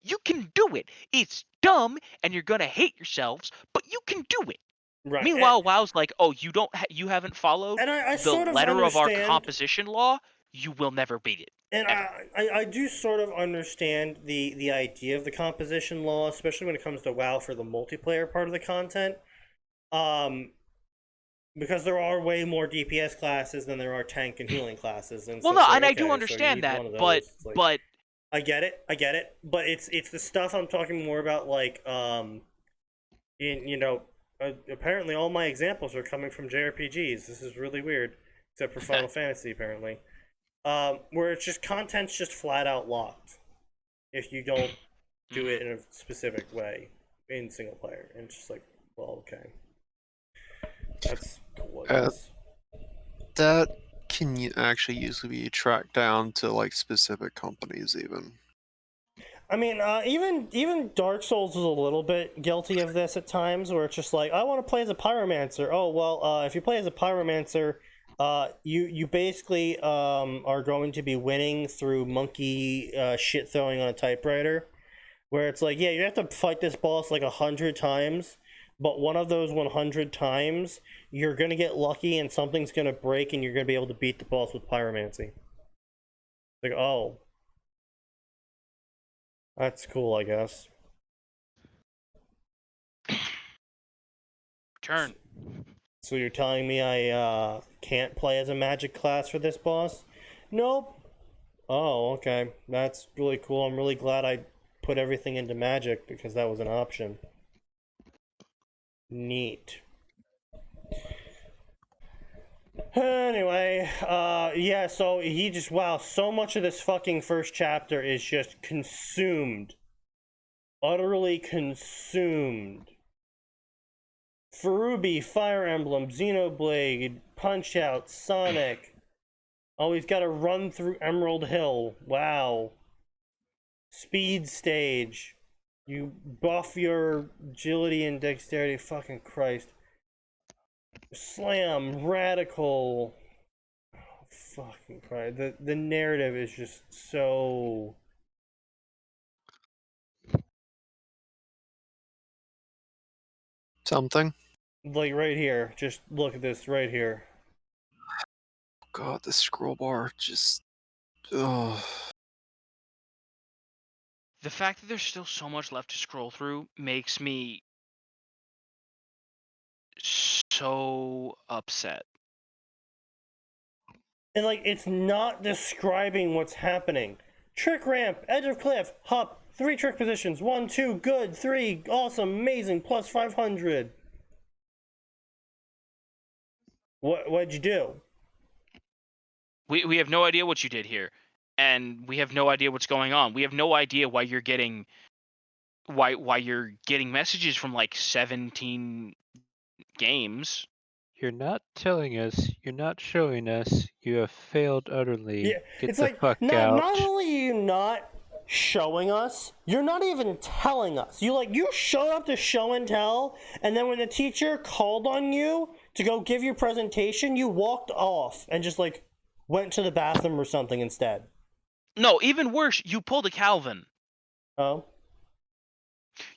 you can do it. It's dumb, and you're gonna hate yourselves, but you can do it. Right. Meanwhile, WoW's like, oh, you haven't followed And I the sort of letter of our understand- composition law. You will never beat it. And ever. I do sort of understand the idea of the composition law, especially when it comes to WoW for the multiplayer part of the content. Because there are way more DPS classes than there are tank and healing classes. And Well, so no, it's like, and I do okay, so you understand need that, one of those. but It's like- but I get it, but it's the stuff I'm talking more about, like apparently all my examples are coming from JRPGs. This is really weird, except for Final Fantasy apparently, where it's just content's just flat out locked if you don't do it in a specific way in single player, and it's just like, well, okay, that's cool, I guess. That can actually usually be tracked down to like specific companies even. I mean, even Dark Souls is a little bit guilty of this at times, where it's just like, I want to play as a pyromancer. Oh well, if you play as a pyromancer, you basically are going to be winning through monkey shit throwing on a typewriter, where it's like, yeah, you have to fight this boss like 100 times, but one of those 100 times, you're gonna get lucky and something's gonna break, and you're gonna be able to beat the boss with pyromancy. Like, oh. That's cool, I guess. turn. So you're telling me I can't play as a magic class for this boss? Nope. Oh, okay. That's really cool. I'm really glad I put everything into magic because that was an option. Neat. Anyway, yeah, so he just, wow, so much of this fucking first chapter is just consumed. Utterly consumed. Ferubi, Fire Emblem, Xenoblade, Punch-Out, Sonic. Oh, he's got to run through Emerald Hill. Wow. Speed stage. You buff your agility and dexterity. Fucking Christ. Slam, Radical. fucking Christ. The narrative is just so... Something. Like, right here. Just look at this right here. God, the scroll bar just... Oh. The fact that there's still so much left to scroll through makes me so upset. And, like, it's not describing what's happening. Trick ramp, edge of cliff, hop, 3 trick positions, 1, 2, good, 3, awesome, amazing, plus 500. What'd you do? We have no idea what you did here, and we have no idea what's going on. We have no idea why you're getting messages from like 17 games. You're not telling us, you're not showing us, you have failed utterly. Yeah, Get it's the like, fuck not out. only are you not showing us, you're not even telling us. You showed up to show and tell, and then when the teacher called on you to go give your presentation, you walked off and just like went to the bathroom or something instead. No, even worse, you pulled a Calvin. Oh?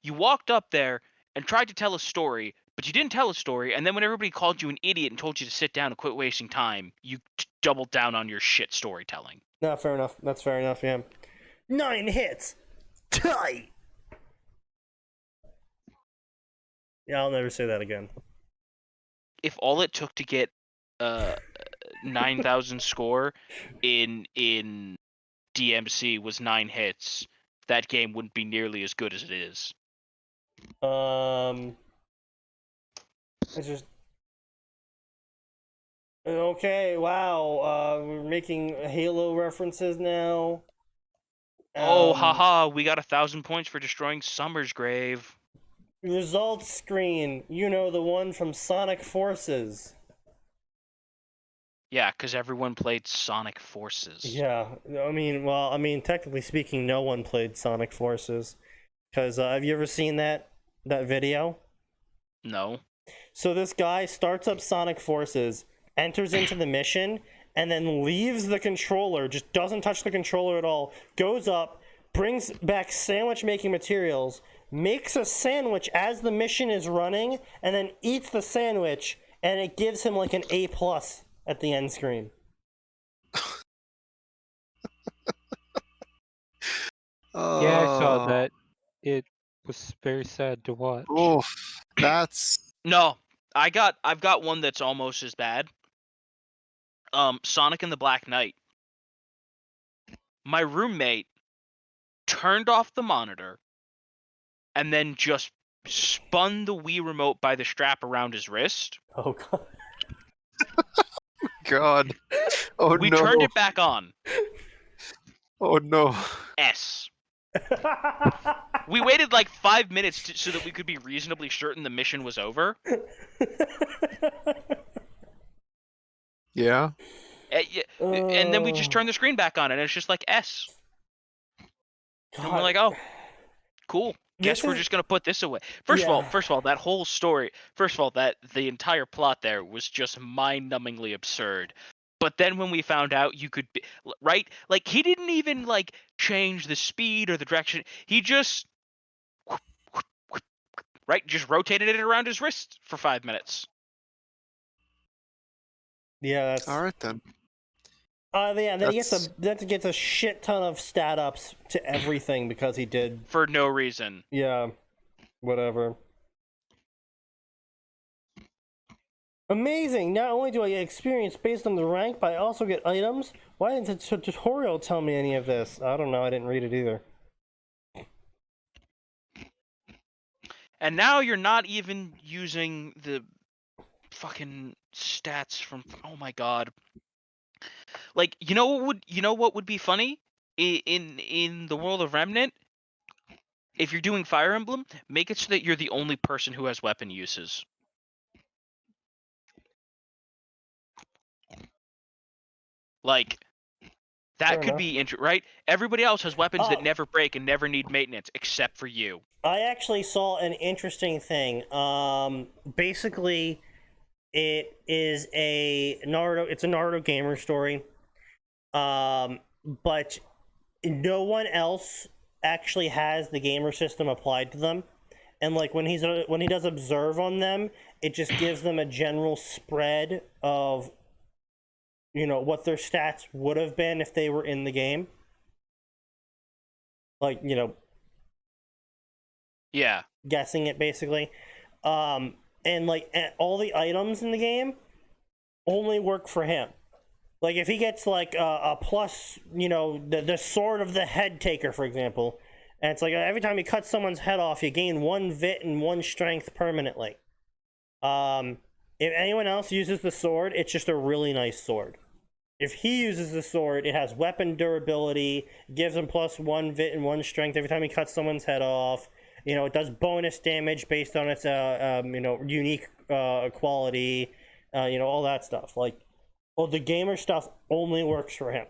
You walked up there and tried to tell a story, but you didn't tell a story, and then when everybody called you an idiot and told you to sit down and quit wasting time, you doubled down on your shit storytelling. No, fair enough. That's fair enough, yeah. 9 hits! Tight! Yeah, I'll never say that again. If all it took to get 9,000 score in DMC was 9 hits, that game wouldn't be nearly as good as it is. It's just... Okay, wow, we're making Halo references now. Oh, haha, we got 1,000 points for destroying Summer's grave. Results screen, the one from Sonic Forces. Yeah, because everyone played Sonic Forces. Yeah, technically speaking, no one played Sonic Forces. Because, have you ever seen that video? No. So this guy starts up Sonic Forces, enters into the mission, and then leaves the controller, just doesn't touch the controller at all, goes up, brings back sandwich-making materials, makes a sandwich as the mission is running, and then eats the sandwich, and it gives him like an A+ at the end screen. Yeah, I saw that. It was very sad to watch. Oh, that's... No, I've got one that's almost as bad. Sonic and the Black Knight. My roommate turned off the monitor and then just spun the Wii remote by the strap around his wrist. Oh, God. God. Oh, We no. turned it back on. Oh, no. S. We waited like 5 minutes so that we could be reasonably certain the mission was over. Yeah? And then we just turned the screen back on and it's just like S. God. And we're like, oh, cool. Guess we're just gonna put this away. First of all, that whole story. First of all, that the entire plot there was just mind-numbingly absurd. But then when we found out you could be right, like he didn't even like change the speed or the direction. He just just rotated it around his wrist for 5 minutes. Yeah, that's All right, then. yeah. Then he gets a shit ton of stat ups to everything because he did For no reason. Yeah, whatever. Amazing! Not only do I get experience based on the rank, but I also get items. Why didn't the tutorial tell me any of this? I don't know. I didn't read it either. And now you're not even using the fucking stats from. Oh my god! Like you know what would be funny in the world of Remnant? If you're doing Fire Emblem, make it so that you're the only person who has weapon uses. Like that could be right. Everybody else has weapons that never break and never need maintenance, except for you. I actually saw an interesting thing. Basically, It is a Naruto. It's a Naruto gamer story. But no one else actually has the gamer system applied to them, and like when he does observe on them, it just gives them a general spread of, you know, what their stats would have been if they were in the game. Like, you know, Yeah. guessing it basically. And like all the items in the game only work for him. Like if he gets like a plus, you know, the sword of the head taker, for example, and it's like every time you cut someone's head off, you gain 1 vit and 1 strength permanently. If anyone else uses the sword, it's just a really nice sword. If he uses the sword, it has weapon durability, gives him plus 1 vit and 1 strength every time he cuts someone's head off. You know, it does bonus damage based on its you know, unique quality. You know, all that stuff. Like, well, the gamer stuff only works for him.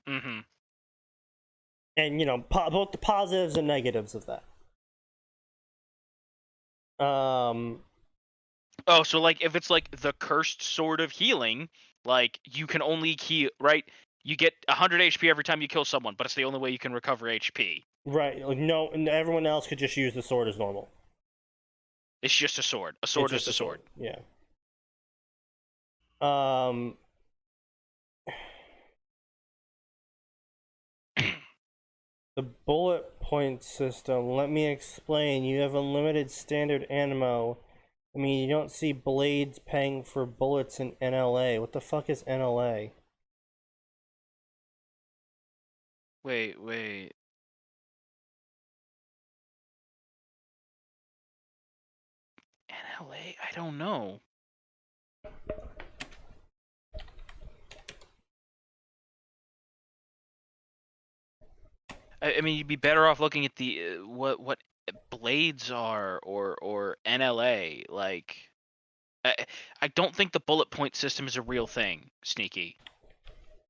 Mm-hmm. And, you know, both the positives and negatives of that. Oh, so like if it's like the cursed sword of healing, like you can only heal, right? You get 100 HP every time you kill someone, but it's the only way you can recover HP. Right. Like, no, everyone else could just use the sword as normal. It's just a sword. A sword It's is just a sword. Yeah. The bullet point system. Let me explain. You have unlimited standard ammo. I mean, you don't see blades paying for bullets in NLA. What the fuck is NLA? Wait. NLA? I don't know. I mean, you'd be better off looking at the what blades are or NLA. Like, I don't think the bullet point system is a real thing, Sneaky.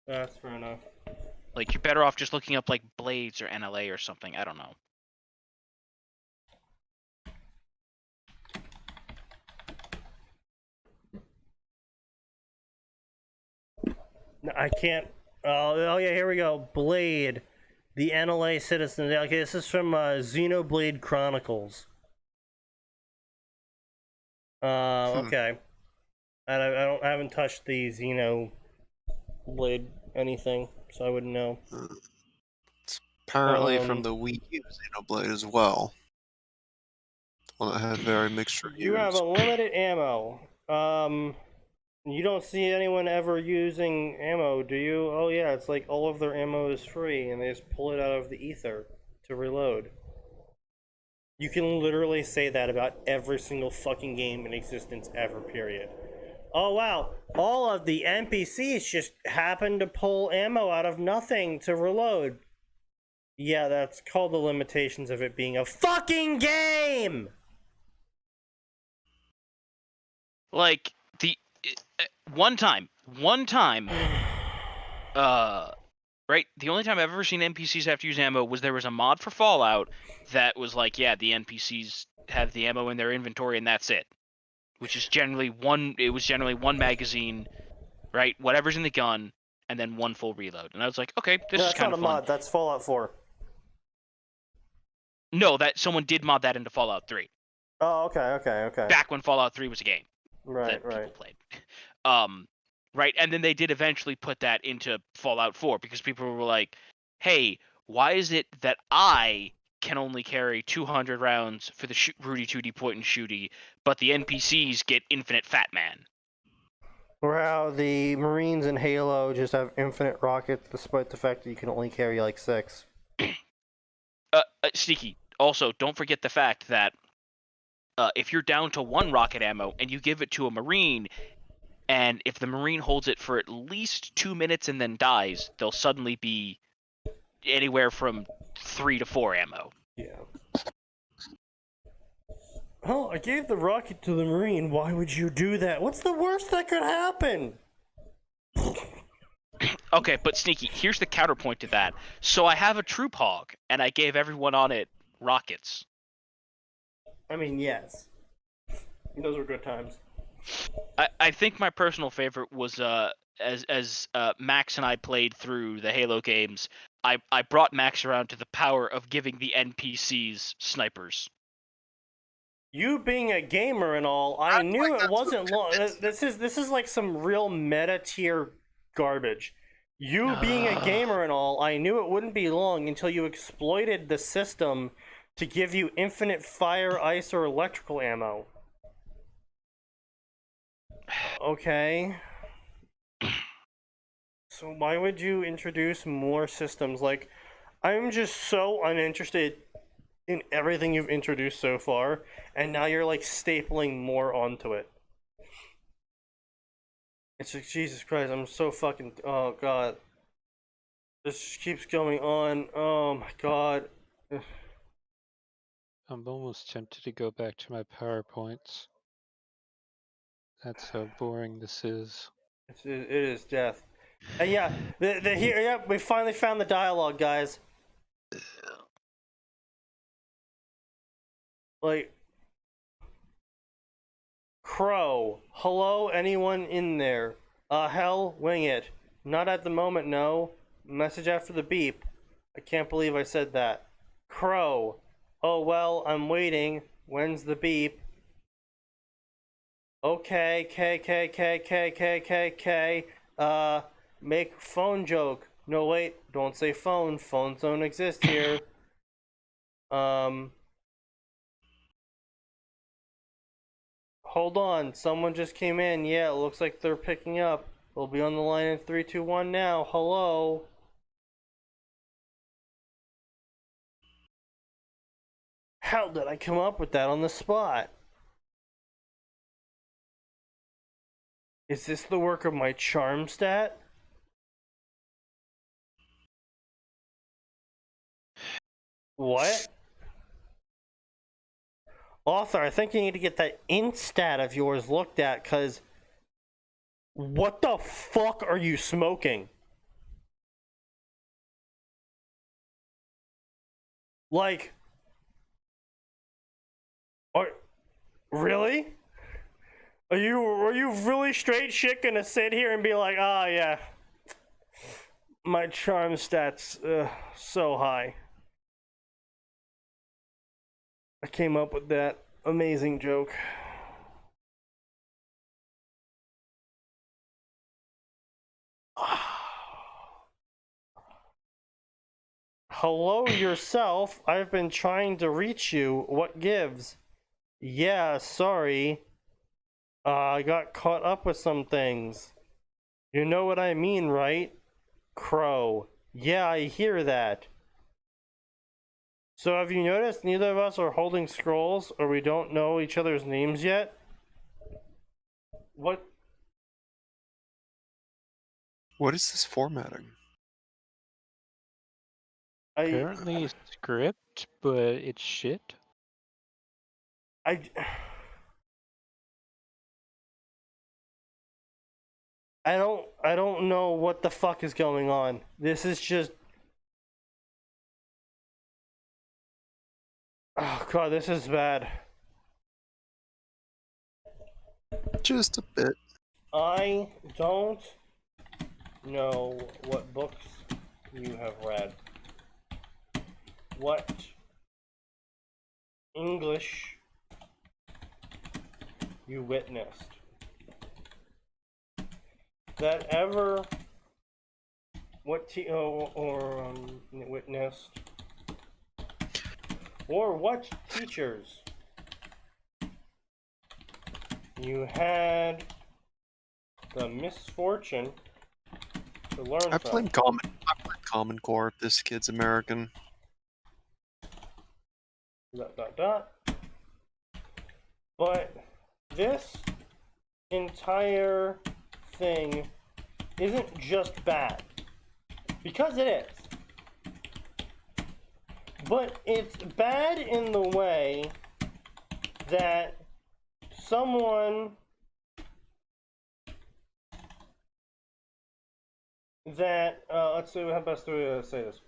That's fair enough. Like, you're better off just looking up like blades or NLA or something. I don't know. No, I can't. Oh yeah, here we go. Blade. The NLA Citizen. Okay, this is from Xenoblade Chronicles. Okay. And I haven't touched the Xenoblade anything, so I wouldn't know. It's apparently from the Wii U Xenoblade as well. The one that had very mixed reviews. You have unlimited ammo. You don't see anyone ever using ammo, do you? Oh yeah, it's like all of their ammo is free, and they just pull it out of the ether to reload. You can literally say that about every single fucking game in existence ever, period. Oh wow, all of the NPCs just happen to pull ammo out of nothing to reload. Yeah, that's called the limitations of it being a fucking game! Like, the one time, right? The only time I've ever seen NPCs have to use ammo was there was a mod for Fallout that was like, yeah, the NPCs have the ammo in their inventory and that's it. Which is generally one magazine, right? Whatever's in the gun, and then 1 full reload. And I was like, okay, this is kind of fun. That's not a mod, that's Fallout 4. No, that someone did mod that into Fallout 3. Oh, okay. Back when Fallout 3 was a game. Right. People played. Right, and then they did eventually put that into Fallout 4 because people were like, hey, why is it that I can only carry 200 rounds for the Rudy Tooty point and shooty, but the NPCs get infinite Fat Man? Or how the Marines in Halo just have infinite rockets despite the fact that you can only carry like 6. Sneaky, also, don't forget the fact that if you're down to 1 rocket ammo and you give it to a Marine, and if the Marine holds it for at least 2 minutes and then dies, they'll suddenly be anywhere from 3 to 4 ammo. Yeah. Oh, I gave the rocket to the Marine. Why would you do that? What's the worst that could happen? Okay, but Sneaky, here's the counterpoint to that. So I have a troop hog, and I gave everyone on it rockets. I mean, yes. Those were good times. I think my personal favorite was as Max and I played through the Halo games. I brought Max around to the power of giving the NPCs snipers. You being a gamer and all, I knew it wasn't long. This is like some real meta tier garbage. You being a gamer and all, I knew it wouldn't be long until you exploited the system to give you infinite fire, ice, or electrical ammo. Okay. So why would you introduce more systems? Like, I'm just so uninterested in everything you've introduced so far, and now you're like stapling more onto it. It's like, Jesus Christ, I'm so fucking, oh god. This just keeps going on. Oh my god. I'm almost tempted to go back to my PowerPoints. That's how boring this is. It is death. And yeah, here, yeah, we finally found the dialogue, guys. Like, Crow, hello, anyone in there? Hell, wing it. Not at the moment, no. Message after the beep. I can't believe I said that. Crow, oh well, I'm waiting. When's the beep? Okay, K. Make phone joke. No, wait, don't say phone. Phones don't exist here. Hold on, someone just came in. Yeah, it looks like they're picking up. They'll be on the line in 3, 2, 1 now. Hello? How did I come up with that on the spot? Is this the work of my charm stat? What? Author, I think you need to get that int stat of yours looked at, because what the fuck are you smoking? Like, really? Are you really straight shit gonna sit here and be like, ah, yeah, my charm stats so high. I came up with that amazing joke. Hello yourself. I've been trying to reach you. What gives? Yeah, sorry. I got caught up with some things. You know what I mean, right? Crow. Yeah, I hear that. So have you noticed neither of us are holding scrolls, or we don't know each other's names yet? What? What is this formatting? Apparently script, but it's shit. I don't know what the fuck is going on. This is just, oh god, this is bad. Just a bit. I don't know what books you have read. What English you witnessed. That ever witnessed, or what teachers you had the misfortune to learn I from. played Common Core if this kid's American. ... But this entire thing isn't just bad, because it is, but it's bad in the way that someone that let's see how best to say this.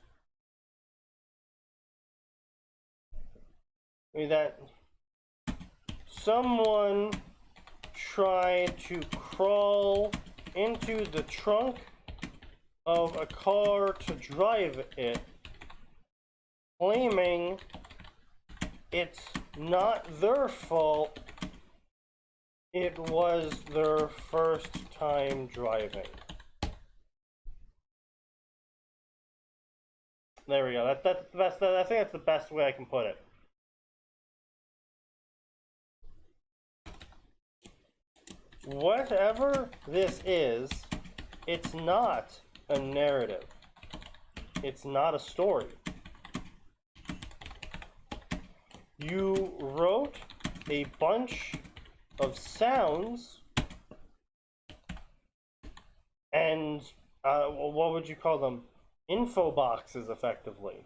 That someone tried to crawl into the trunk of a car to drive it, claiming it's not their fault, it was their first time driving. There we go. That's the best. I think that's the best way I can put it. Whatever this is, it's not a narrative. It's not a story. You wrote a bunch of sounds and what would you call them? Info boxes, effectively.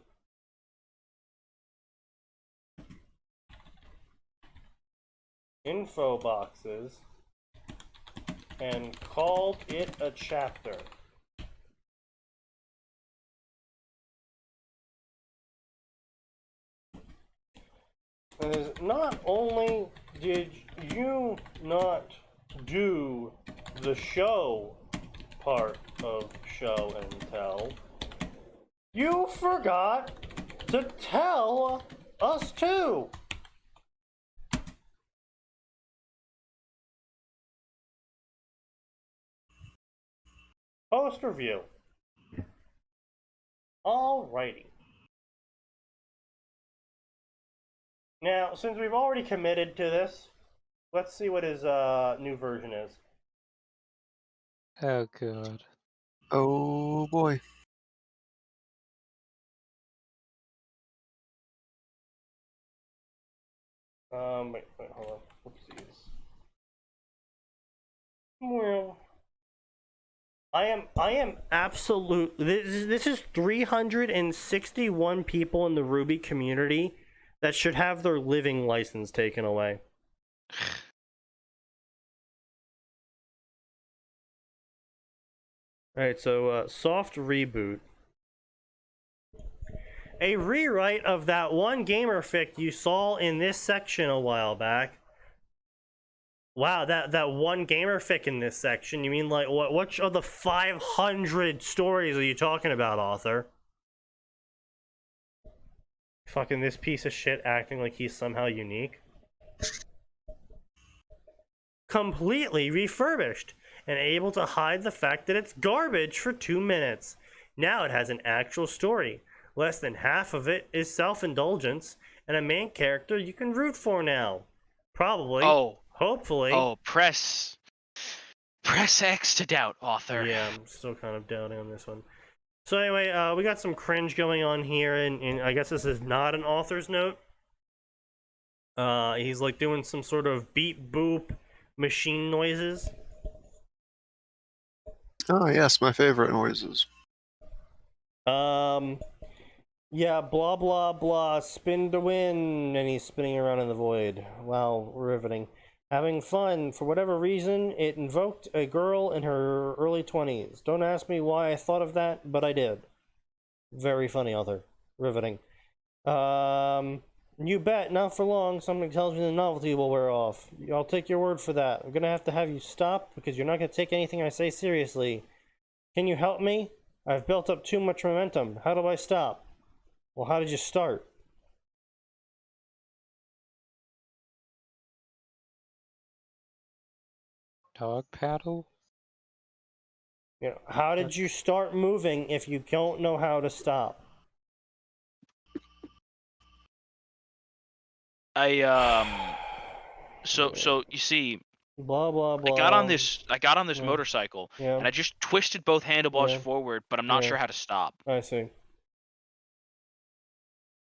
Info boxes, and called it a chapter. And not only did you not do the show part of show and tell, you forgot to tell us too. Post review. Alrighty. Now, since we've already committed to this, let's see what his new version is. Oh god. Oh boy. Wait, hold on. Oopsies. Well, I am absolute. This is 361 people in the Ruby community that should have their living license taken away. Alright, so soft reboot. A rewrite of that one gamerfic you saw in this section a while back. Wow, that one gamerfic in this section? You mean like what of the 500 stories are you talking about, author? Fucking this piece of shit acting like he's somehow unique. Completely refurbished and able to hide the fact that it's garbage for 2 minutes. Now it has an actual story. Less than half of it is self-indulgence and a main character you can root for now. Probably. Oh. Hopefully. Oh, press X to doubt, author. Yeah, I'm still kind of doubting on this one. So anyway, we got some cringe going on here, and I guess this is not an author's note. He's like doing some sort of beep boop machine noises. Oh yes, my favorite noises. Yeah, blah blah blah, spin to win, and he's spinning around in the void. Wow, riveting. Having fun. For whatever reason, it invoked a girl in her early 20s. Don't ask me why I thought of that, but I did. Very funny, author. Riveting. You bet, not for long. Something tells me the novelty will wear off. I'll take your word for that. I'm gonna have to have you stop, because you're not gonna take anything I say seriously. Can you help me? I've built up too much momentum. How do I stop? Well, how did you start? Dog paddle? You know, how did you start moving if you don't know how to stop? So you see, Blah blah blah. I got on this Yeah. motorcycle, Yeah. and I just twisted both handlebars Yeah. forward, but I'm not Yeah. sure how to stop. I see.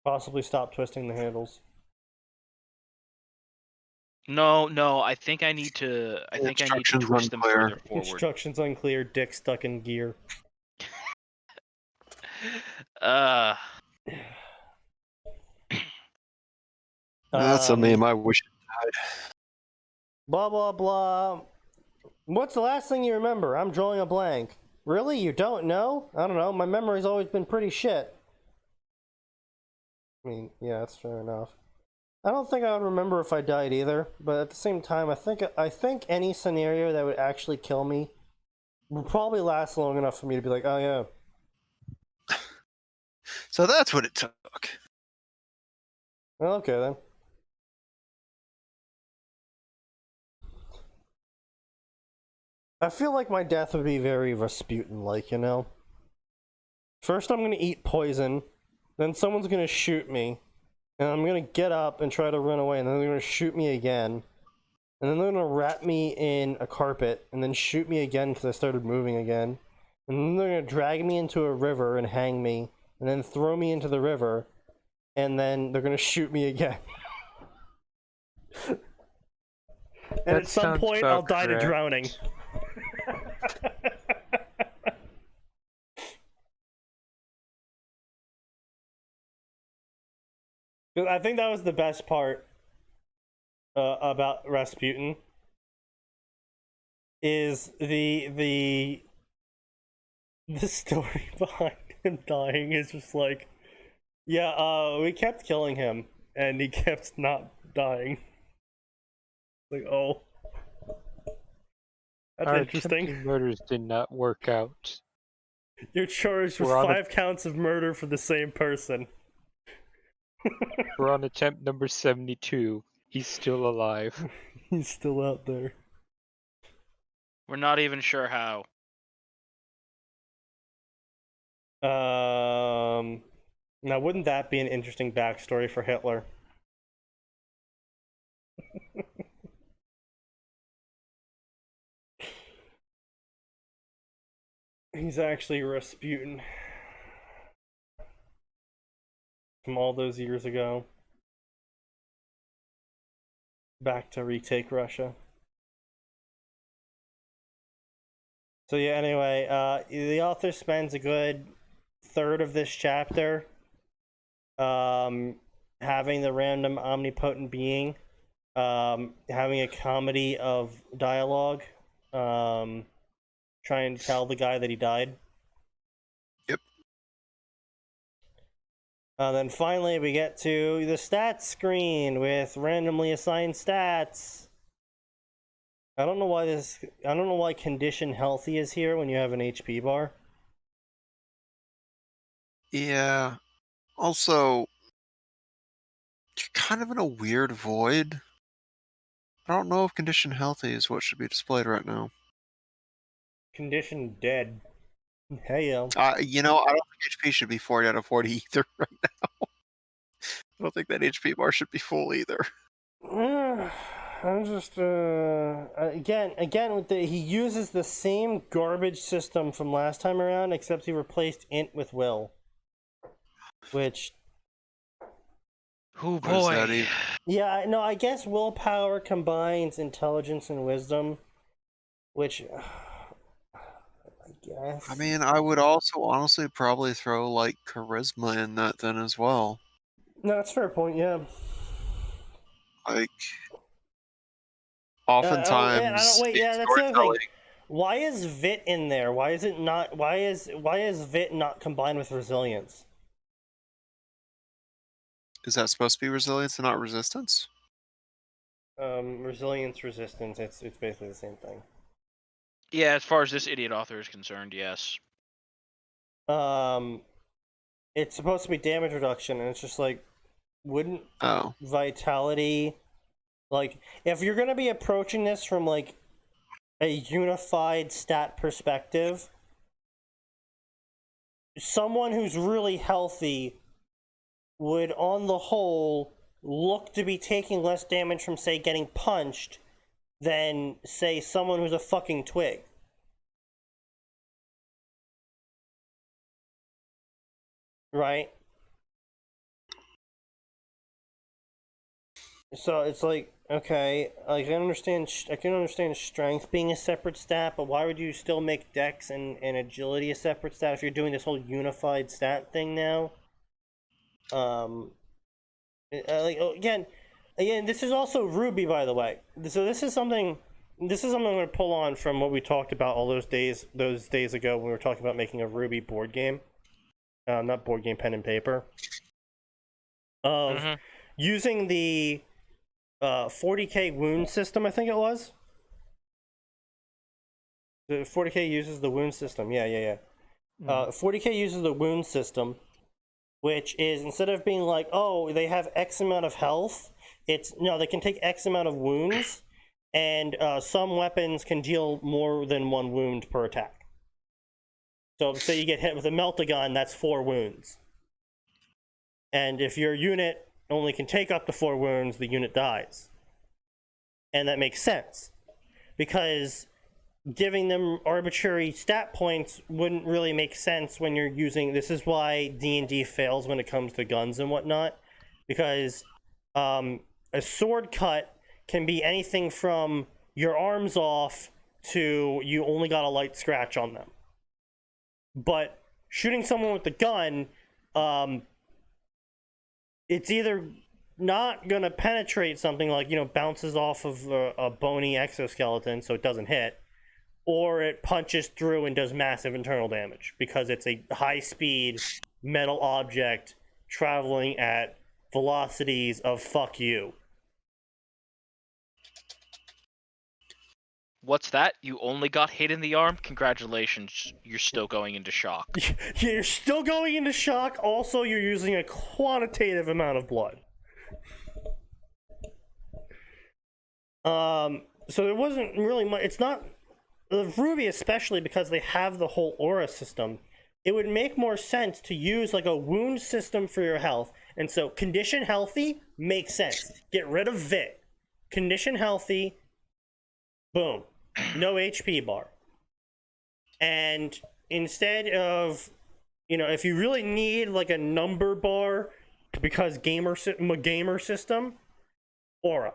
Possibly stop twisting the handles. No, I think I need to Instructions twist them unclear. further forward. Instructions unclear. Dick stuck in gear. That's a meme I wish. Blah blah blah. What's the last thing you remember? I'm drawing a blank. Really? You don't know? I don't know. My memory's always been pretty shit. I mean, yeah, that's fair enough. I don't think I would remember if I died either, but at the same time, I think any scenario that would actually kill me would probably last long enough for me to be like, oh yeah. So that's what it took. Well, okay then. I feel like my death would be very Rasputin-like, you know? First I'm gonna eat poison, then someone's gonna shoot me, and I'm gonna get up and try to run away, and then they're gonna shoot me again, and then they're gonna wrap me in a carpet, and then shoot me again because I started moving again, and then they're gonna drag me into a river and hang me, and then throw me into the river, and then they're gonna shoot me again. And at some point I'll die to drowning. I think that was the best part about Rasputin. Is the story behind him dying is just like, yeah, we kept killing him and he kept not dying. Like, oh, that's Our interesting. attempted murders did not work out. You're charged with 5 counts of murder for the same person. We're on attempt number 72. He's still alive. He's still out there. We're not even sure how. Now wouldn't that be an interesting backstory for Hitler? He's actually Rasputin. From all those years ago. Back to retake Russia. So yeah, anyway, the author spends a good third of this chapter having the random omnipotent being having a comedy of dialogue, trying to tell the guy that he died. Yep. Then finally we get to the stats screen with randomly assigned stats. I don't know why condition healthy is here when you have an HP bar. Yeah. Also, you're kind of in a weird void. I don't know if condition healthy is what should be displayed right now. Condition dead. Hey yo. I don't think HP should be 40 out of 40 either right now. I don't think that HP bar should be full either. I'm just again with he uses the same garbage system from last time around, except he replaced int with will, which. Oh boy. Yeah, no, I guess willpower combines intelligence and wisdom, which I guess. I mean, I would also honestly probably throw like charisma in that then as well. No, that's a fair point. Yeah. Like, oftentimes. Wait, yeah, that's the other thing. Why is Vit in there? Why is it not? Why is Vit not combined with resilience? Is that supposed to be resilience and not resistance? Resilience, resistance. It's basically the same thing. Yeah, as far as this idiot author is concerned, yes. It's supposed to be damage reduction, and it's just like, wouldn't vitality, like, if you're gonna be approaching this from like a unified stat perspective, someone who's really healthy would, on the whole, look to be taking less damage from, say, getting punched than, say, someone who's a fucking twig. Right? So it's like, okay, like I can understand strength being a separate stat, but why would you still make dex and agility a separate stat if you're doing this whole unified stat thing now? Again, this is also Ruby, by the way. So this is something I'm going to pull on from what we talked about all those days ago when we were talking about making a Ruby board game. Not board game, pen and paper. using the 40k wound system, I think it was. The 40k uses the wound system. Yeah. 40k uses the wound system, which is, instead of being like, oh, they have X amount of health, it's no, they can take X amount of wounds, and some weapons can deal more than 1 wound per attack. So say you get hit with a melt-a-gun, that's 4 wounds. And if your unit only can take up to 4 wounds, the unit dies. And that makes sense, because giving them arbitrary stat points wouldn't really make sense when you're using... This is why D&D fails when it comes to guns and whatnot, because a sword cut can be anything from your arms off to you only got a light scratch on them. But shooting someone with the gun, it's either not gonna penetrate something, like, you know, bounces off of a bony exoskeleton so it doesn't hit, or it punches through and does massive internal damage because it's a high-speed metal object traveling at velocities of fuck you. What's that? You only got hit in the arm? Congratulations, you're still going into shock. You're still going into shock. Also, you're using a quantitative amount of blood. So there wasn't really much. It's not the Ruby, especially because they have the whole aura system. It would make more sense to use like a wound system for your health. And so condition healthy makes sense. Get rid of Vit. Condition healthy. Boom. No HP bar. And instead of, you know, if you really need like a number bar because gamer system, aura.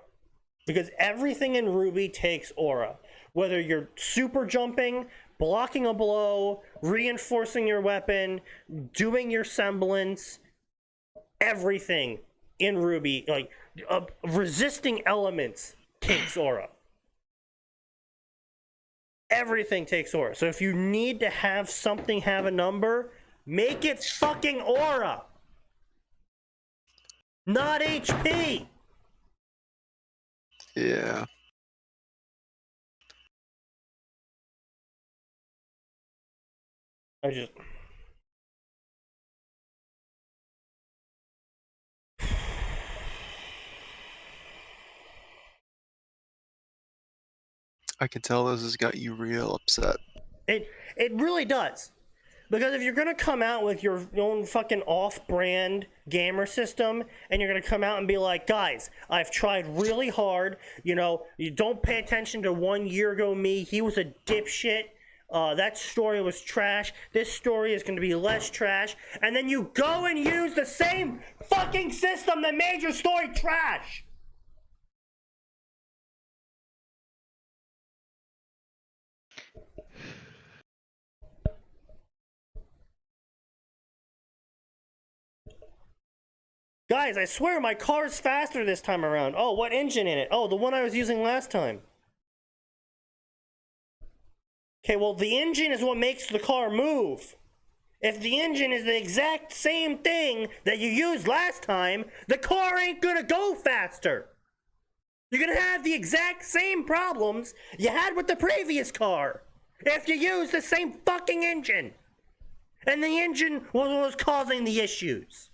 Because everything in Ruby takes aura. Whether you're super jumping, blocking a blow, reinforcing your weapon, doing your semblance, everything in Ruby, like resisting elements, takes aura. Everything takes aura. So if you need to have something have a number, make it fucking aura, not HP. Yeah. I can tell this has got you real upset. It really does. Because if you're gonna come out with your own fucking off-brand gamer system, and you're gonna come out and be like, guys, I've tried really hard, you know, you don't pay attention to 1 year ago me, he was a dipshit, that story was trash, this story is gonna be less trash, and then you go and use the same fucking system that made your story trash! Guys, I swear my car's faster this time around. Oh, what engine in it? Oh, the one I was using last time. Okay, well, the engine is what makes the car move. If the engine is the exact same thing that you used last time, the car ain't gonna go faster. You're gonna have the exact same problems you had with the previous car if you use the same fucking engine. And the engine was what was causing the issues.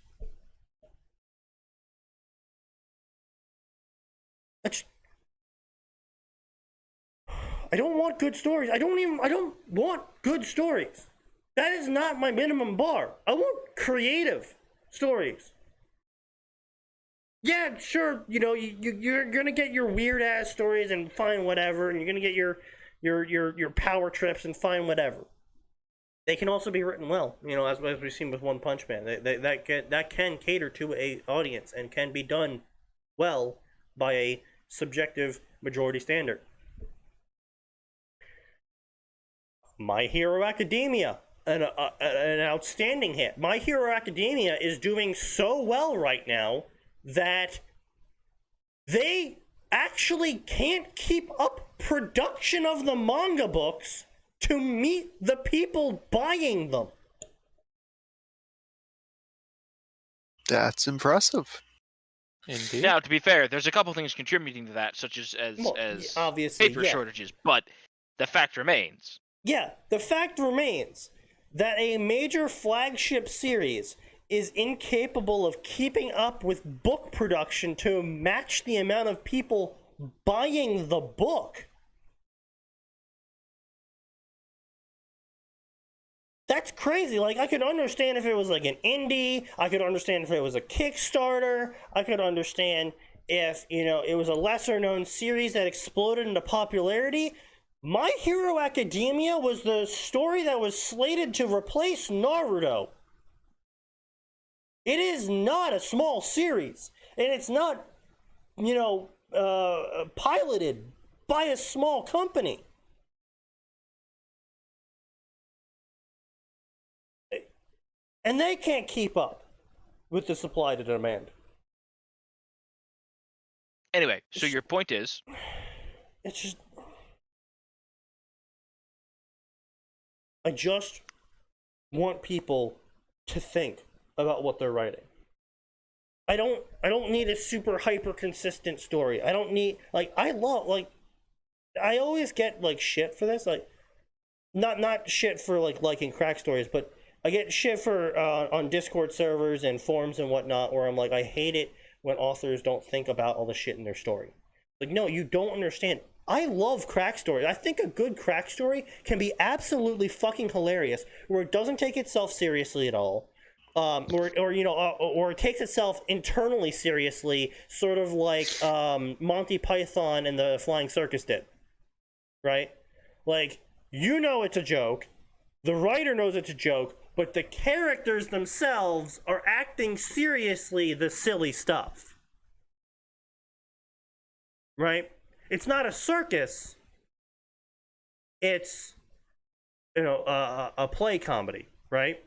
I don't want good stories. I don't want good stories. That is not my minimum bar. I want creative stories. Yeah, sure, you know, you're gonna get your weird ass stories and fine whatever, and you're gonna get your power trips and fine whatever. They can also be written well, you know, as we've seen with One Punch Man. That can cater to a audience and can be done well by a subjective majority standard. My Hero Academia, an outstanding hit. My Hero Academia is doing so well right now that they actually can't keep up production of the manga books to meet the people buying them. That's impressive. Indeed. Now, to be fair, there's a couple things contributing to that, such as obviously, paper yeah. shortages, but the fact remains. Yeah, the fact remains that a major flagship series is incapable of keeping up with book production to match the amount of people buying the book. That's crazy. Like, I could understand if it was like an indie. I could understand if it was a Kickstarter. I could understand if, it was a lesser known series that exploded into popularity. My Hero Academia was the story that was slated to replace Naruto. It is not a small series, and it's not, piloted by a small company. And they can't keep up with the supply to demand. Anyway, so your point is? It's just... I just want people to think about what they're writing. I don't need a super hyper consistent story. I don't need, I always get shit for this, not shit for liking crack stories, but I get shit for on Discord servers and forums and whatnot where I'm I hate it when authors don't think about all the shit in their story. No, you don't understand. I love crack stories. I think a good crack story can be absolutely fucking hilarious, where it doesn't take itself seriously at all, or it takes itself internally seriously, sort of like Monty Python and the Flying Circus did, right? It's a joke, the writer knows it's a joke, but the characters themselves are acting seriously the silly stuff, right? It's not a circus. It's, a play comedy, right?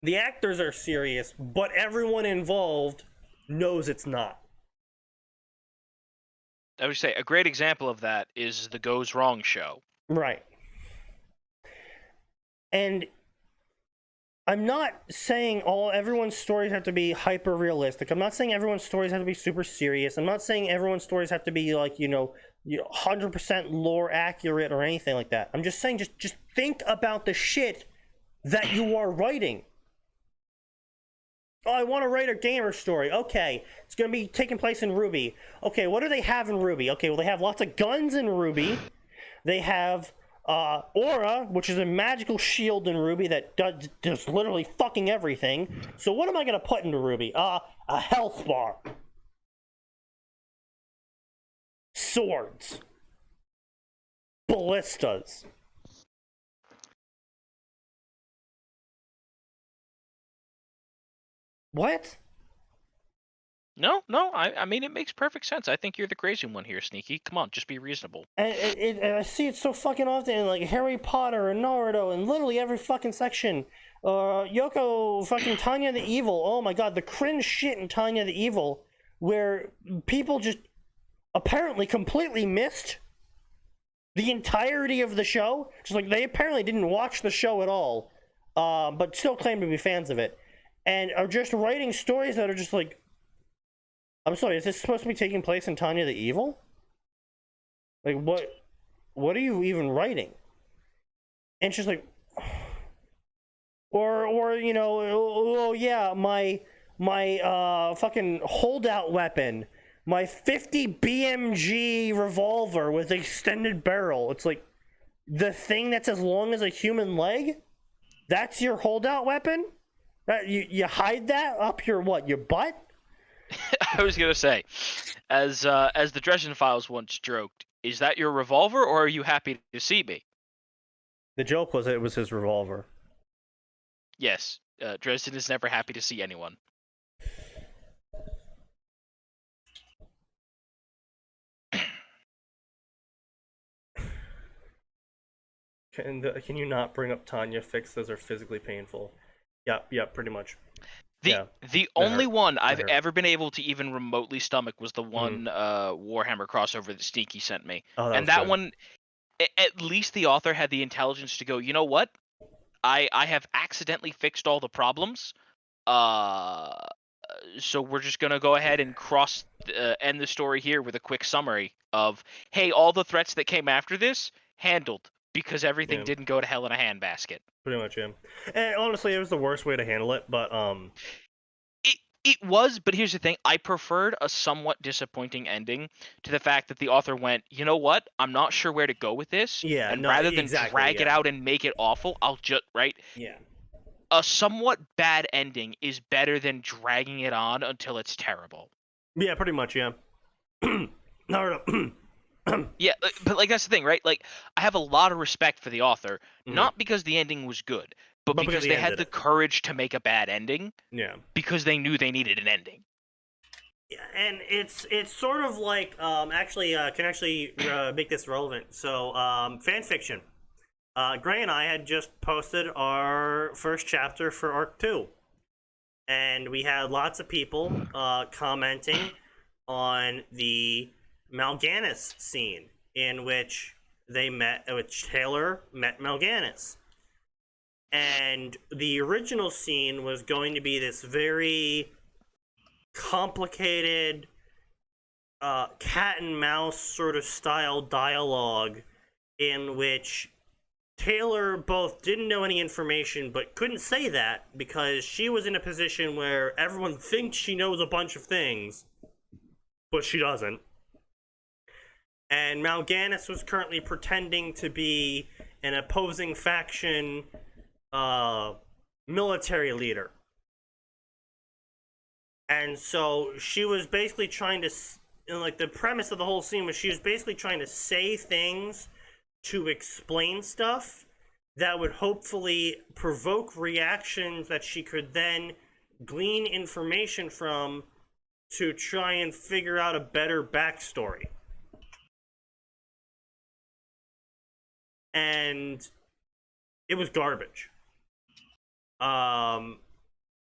The actors are serious, but everyone involved knows it's not. I would say a great example of that is the Goes Wrong show. Right. And I'm not saying everyone's stories have to be hyper realistic. I'm not saying everyone's stories have to be super serious. I'm not saying everyone's stories have to be 100% lore accurate or anything like that. I'm just saying just think about the shit that you are writing. Oh, I want to write a gamer story. Okay, it's going to be taking place in RWBY. Okay, what do they have in RWBY? Okay, well, they have lots of guns in RWBY. They have Aura, which is a magical shield in RWBY that does literally fucking everything. So what am I going to put into RWBY? A health bar. Swords. Ballistas. What? No, I mean, it makes perfect sense. I think you're the crazy one here, Sneaky. Come on, just be reasonable. And I see it so fucking often, like Harry Potter and Naruto and literally every fucking section. Yoko fucking Tanya the Evil. Oh my god, the cringe shit in Tanya the Evil, where people just apparently completely missed the entirety of the show. Just they apparently didn't watch the show at all, but still claim to be fans of it. And are just writing stories that are just I'm sorry, is this supposed to be taking place in Tanya the Evil? What are you even writing? And it's just oh yeah, my fucking holdout weapon, my 50 BMG revolver with extended barrel. It's the thing that's as long as a human leg? That's your holdout weapon? You hide that up your butt? I was gonna say, as the Dresden Files once joked, is that your revolver, or are you happy to see me? The joke was it was his revolver. Yes, Dresden is never happy to see anyone. Can you not bring up Tanya? Fixes are physically painful. Yep, pretty much. The only one I've ever been able to even remotely stomach was the one Warhammer crossover that Sneaky sent me. Oh, and that one, at least the author had the intelligence to go, you know what? I have accidentally fixed all the problems. So we're just gonna go ahead and end the story here with a quick summary of, hey, all the threats that came after this handled because everything Yeah. didn't go to hell in a handbasket. Pretty much, yeah. And honestly, it was the worst way to handle it, but It was, but here's the thing. I preferred a somewhat disappointing ending to the fact that the author went, you know what? I'm not sure where to go with this. Yeah, And no, rather than exactly, drag it yeah. out and make it awful, I'll just, right? yeah. A somewhat bad ending is better than dragging it on until it's terrible. Yeah, pretty much, yeah. no. Yeah, but like that's the thing, right? Like I have a lot of respect for the author, Mhm. not because the ending was good, but because he they had ended the it. courage to make a bad ending Yeah. because they knew they needed an ending. Yeah, and it's sort of like can actually make this relevant. So fan fiction. Gray and I had just posted our first chapter for Arc 2. And we had lots of people commenting on the Mal'Ganis scene in which Taylor met Mal'Ganis. And the original scene was going to be this very complicated cat and mouse sort of style dialogue in which Taylor both didn't know any information but couldn't say that because she was in a position where everyone thinks she knows a bunch of things, but she doesn't. And Mal'Ganis was currently pretending to be an opposing faction military leader. And so she was basically trying to, like, the premise of the whole scene was she was basically trying to say things to explain stuff that would hopefully provoke reactions that she could then glean information from to try and figure out a better backstory. And it was garbage.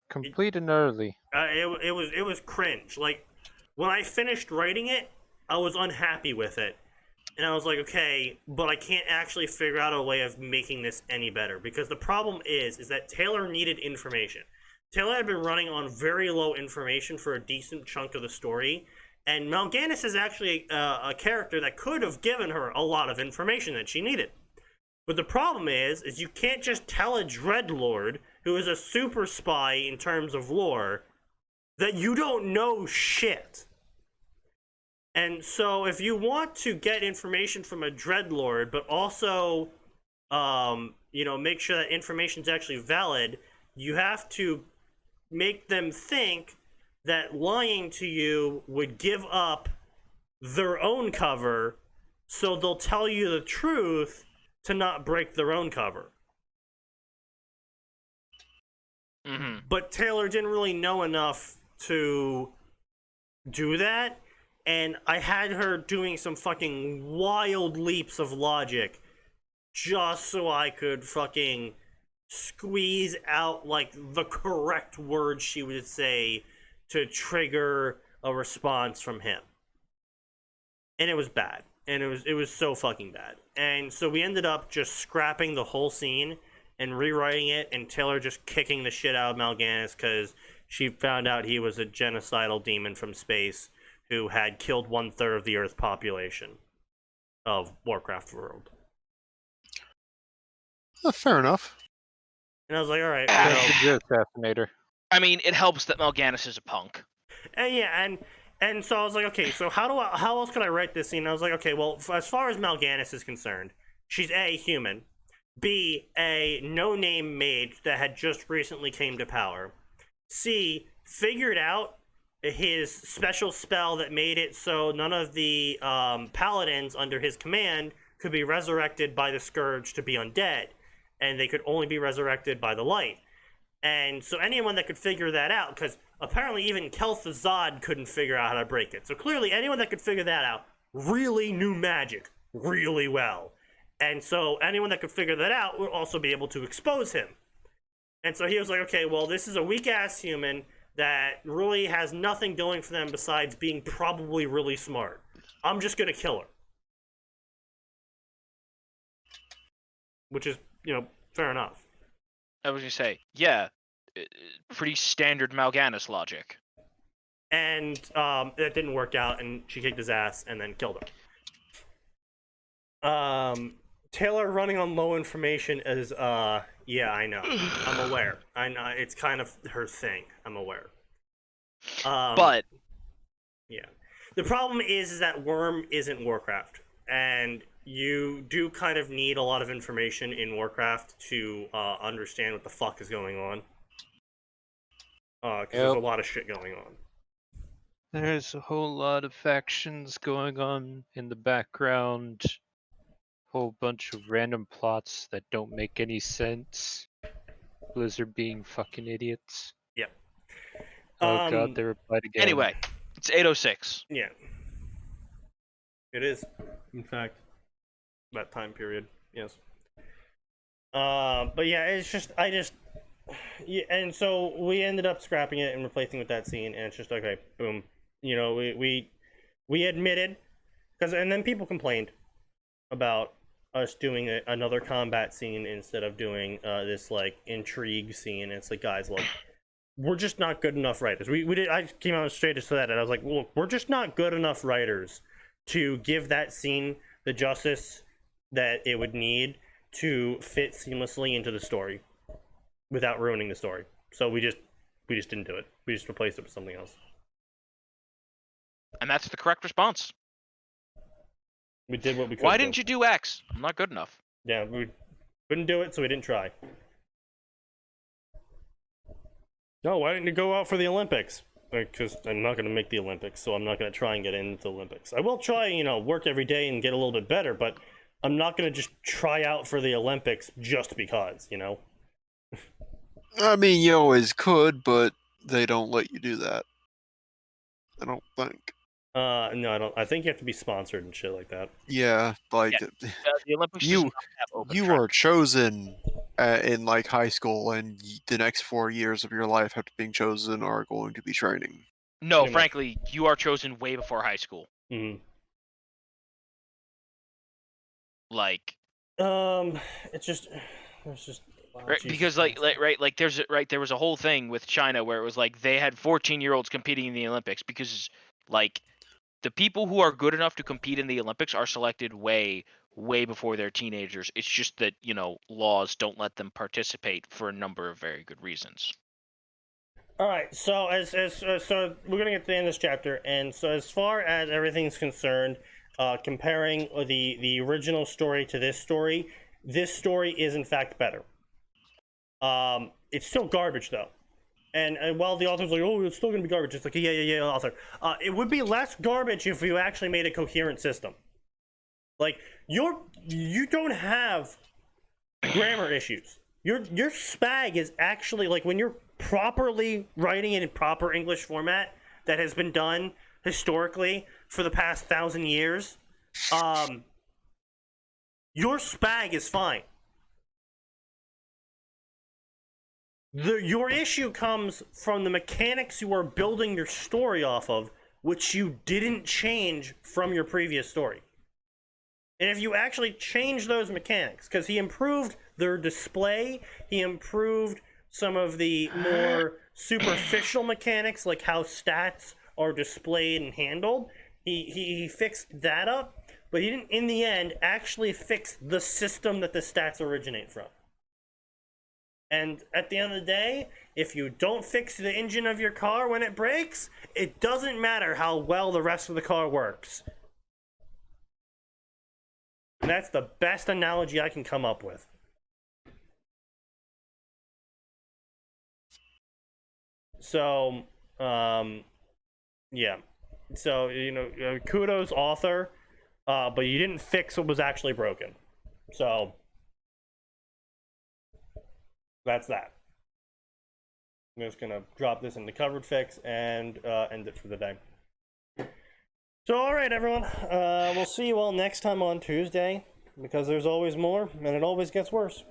Complete and utterly. It was cringe. Like, when I finished writing it, I was unhappy with it. And I was like, okay, but I can't actually figure out a way of making this any better. Because the problem is that Taylor needed information. Taylor had been running on very low information for a decent chunk of the story. And Mal'Ganis is actually a character that could have given her a lot of information that she needed. But the problem is you can't just tell a Dreadlord, who is a super spy in terms of lore, that you don't know shit. And so if you want to get information from a Dreadlord, but also, make sure that information is actually valid, you have to make them think that lying to you would give up their own cover, so they'll tell you the truth to not break their own cover. Mm-hmm. But Taylor didn't really know enough to do that, and I had her doing some fucking wild leaps of logic just so I could fucking squeeze out, like, the correct words she would say to trigger a response from him. And it was bad. And it was so fucking bad. And so we ended up just scrapping the whole scene and rewriting it, and Taylor just kicking the shit out of Mal'Ganis because she found out he was a genocidal demon from space who had killed 1/3 of the Earth population of Warcraft World. Fair enough. And I was like, all right, You're assassinator. I mean, it helps that Mal'Ganis is a punk. And yeah, and so I was like, okay, so how else could I write this scene? And I was like, okay, well, as far as Mal'Ganis is concerned, she's A, human, B, a no-name mage that had just recently came to power, C, figured out his special spell that made it so none of the paladins under his command could be resurrected by the Scourge to be undead, and they could only be resurrected by the light. And so anyone that could figure that out, because apparently even Kel'Thuzad couldn't figure out how to break it. So clearly anyone that could figure that out really knew magic really well. And so anyone that could figure that out would also be able to expose him. And so he was like, okay, well, this is a weak-ass human that really has nothing going for them besides being probably really smart. I'm just going to kill her. Which is, fair enough. I was gonna say, yeah, pretty standard Mal'Ganis logic. And it didn't work out, and she kicked his ass and then killed him. Taylor running on low information is, yeah, I know. I'm aware. I know it's kind of her thing. I'm aware. But yeah, the problem is that Worm isn't Warcraft, and you do kind of need a lot of information in Warcraft to understand what the fuck is going on. Because there's a lot of shit going on. There's a whole lot of factions going on in the background. Whole bunch of random plots that don't make any sense. Blizzard being fucking idiots. Yep. Oh god, they replied again. anyway, it's 8:06. Yeah. It is, in fact, that time period. Yes. But yeah, yeah, and so we ended up scrapping it and replacing with that scene, and it's just okay, boom. You know, we admitted, and then people complained about us doing another combat scene instead of doing this like intrigue scene. And it's like, guys, look, we're just not good enough writers. I came out straight to that, and I was like, look, we're just not good enough writers to give that scene the justice that it would need to fit seamlessly into the story without ruining the story. So we just didn't do it. We just replaced it with something else. And that's the correct response. We did what we could. Why didn't you do X? I'm not good enough. Yeah, we couldn't do it, so we didn't try. No, why didn't you go out for the Olympics? Because I'm not going to make the Olympics, so I'm not going to try and get into the Olympics. I will try, work every day and get a little bit better, but I'm not going to just try out for the Olympics just because, I mean, you always could, but they don't let you do that. I don't think. No, I don't. I think you have to be sponsored and shit like that. Yeah, like The Olympics you does not have open you track. are chosen in like high school, and the next 4 years of your life after being chosen are going to be training. No, Pretty much. frankly, you are chosen way before high school. Mm-hmm. It's just wow, Right, because there was a whole thing with China where it was like they had 14-year-olds competing in the Olympics because like the people who are good enough to compete in the Olympics are selected way before they're teenagers. It's just that laws don't let them participate for a number of very good reasons. All right, so so we're gonna get to the end of this chapter, and so as far as everything's concerned, comparing the original story to this story is in fact better. It's still garbage though, and while the author's like, oh, it's still gonna be garbage, it's like, yeah, author. It would be less garbage if you actually made a coherent system. Like you don't have grammar issues. Your spag is actually like when you're properly writing it in proper English format that has been done historically for the past 1,000 years. Your spag is fine. Your issue comes from the mechanics you are building your story off of, which you didn't change from your previous story. And if you actually change those mechanics, because he improved their display, he improved some of the more superficial mechanics, like how stats are displayed and handled. He fixed that up, but he didn't, in the end, actually fix the system that the stats originate from. And at the end of the day, if you don't fix the engine of your car when it breaks, it doesn't matter how well the rest of the car works. And that's the best analogy I can come up with. So, yeah. So, kudos, author, but you didn't fix what was actually broken. So, that's that. I'm just gonna drop this in the covered fix and end it for the day. So, alright, everyone. We'll see you all next time on Tuesday, because there's always more, and it always gets worse.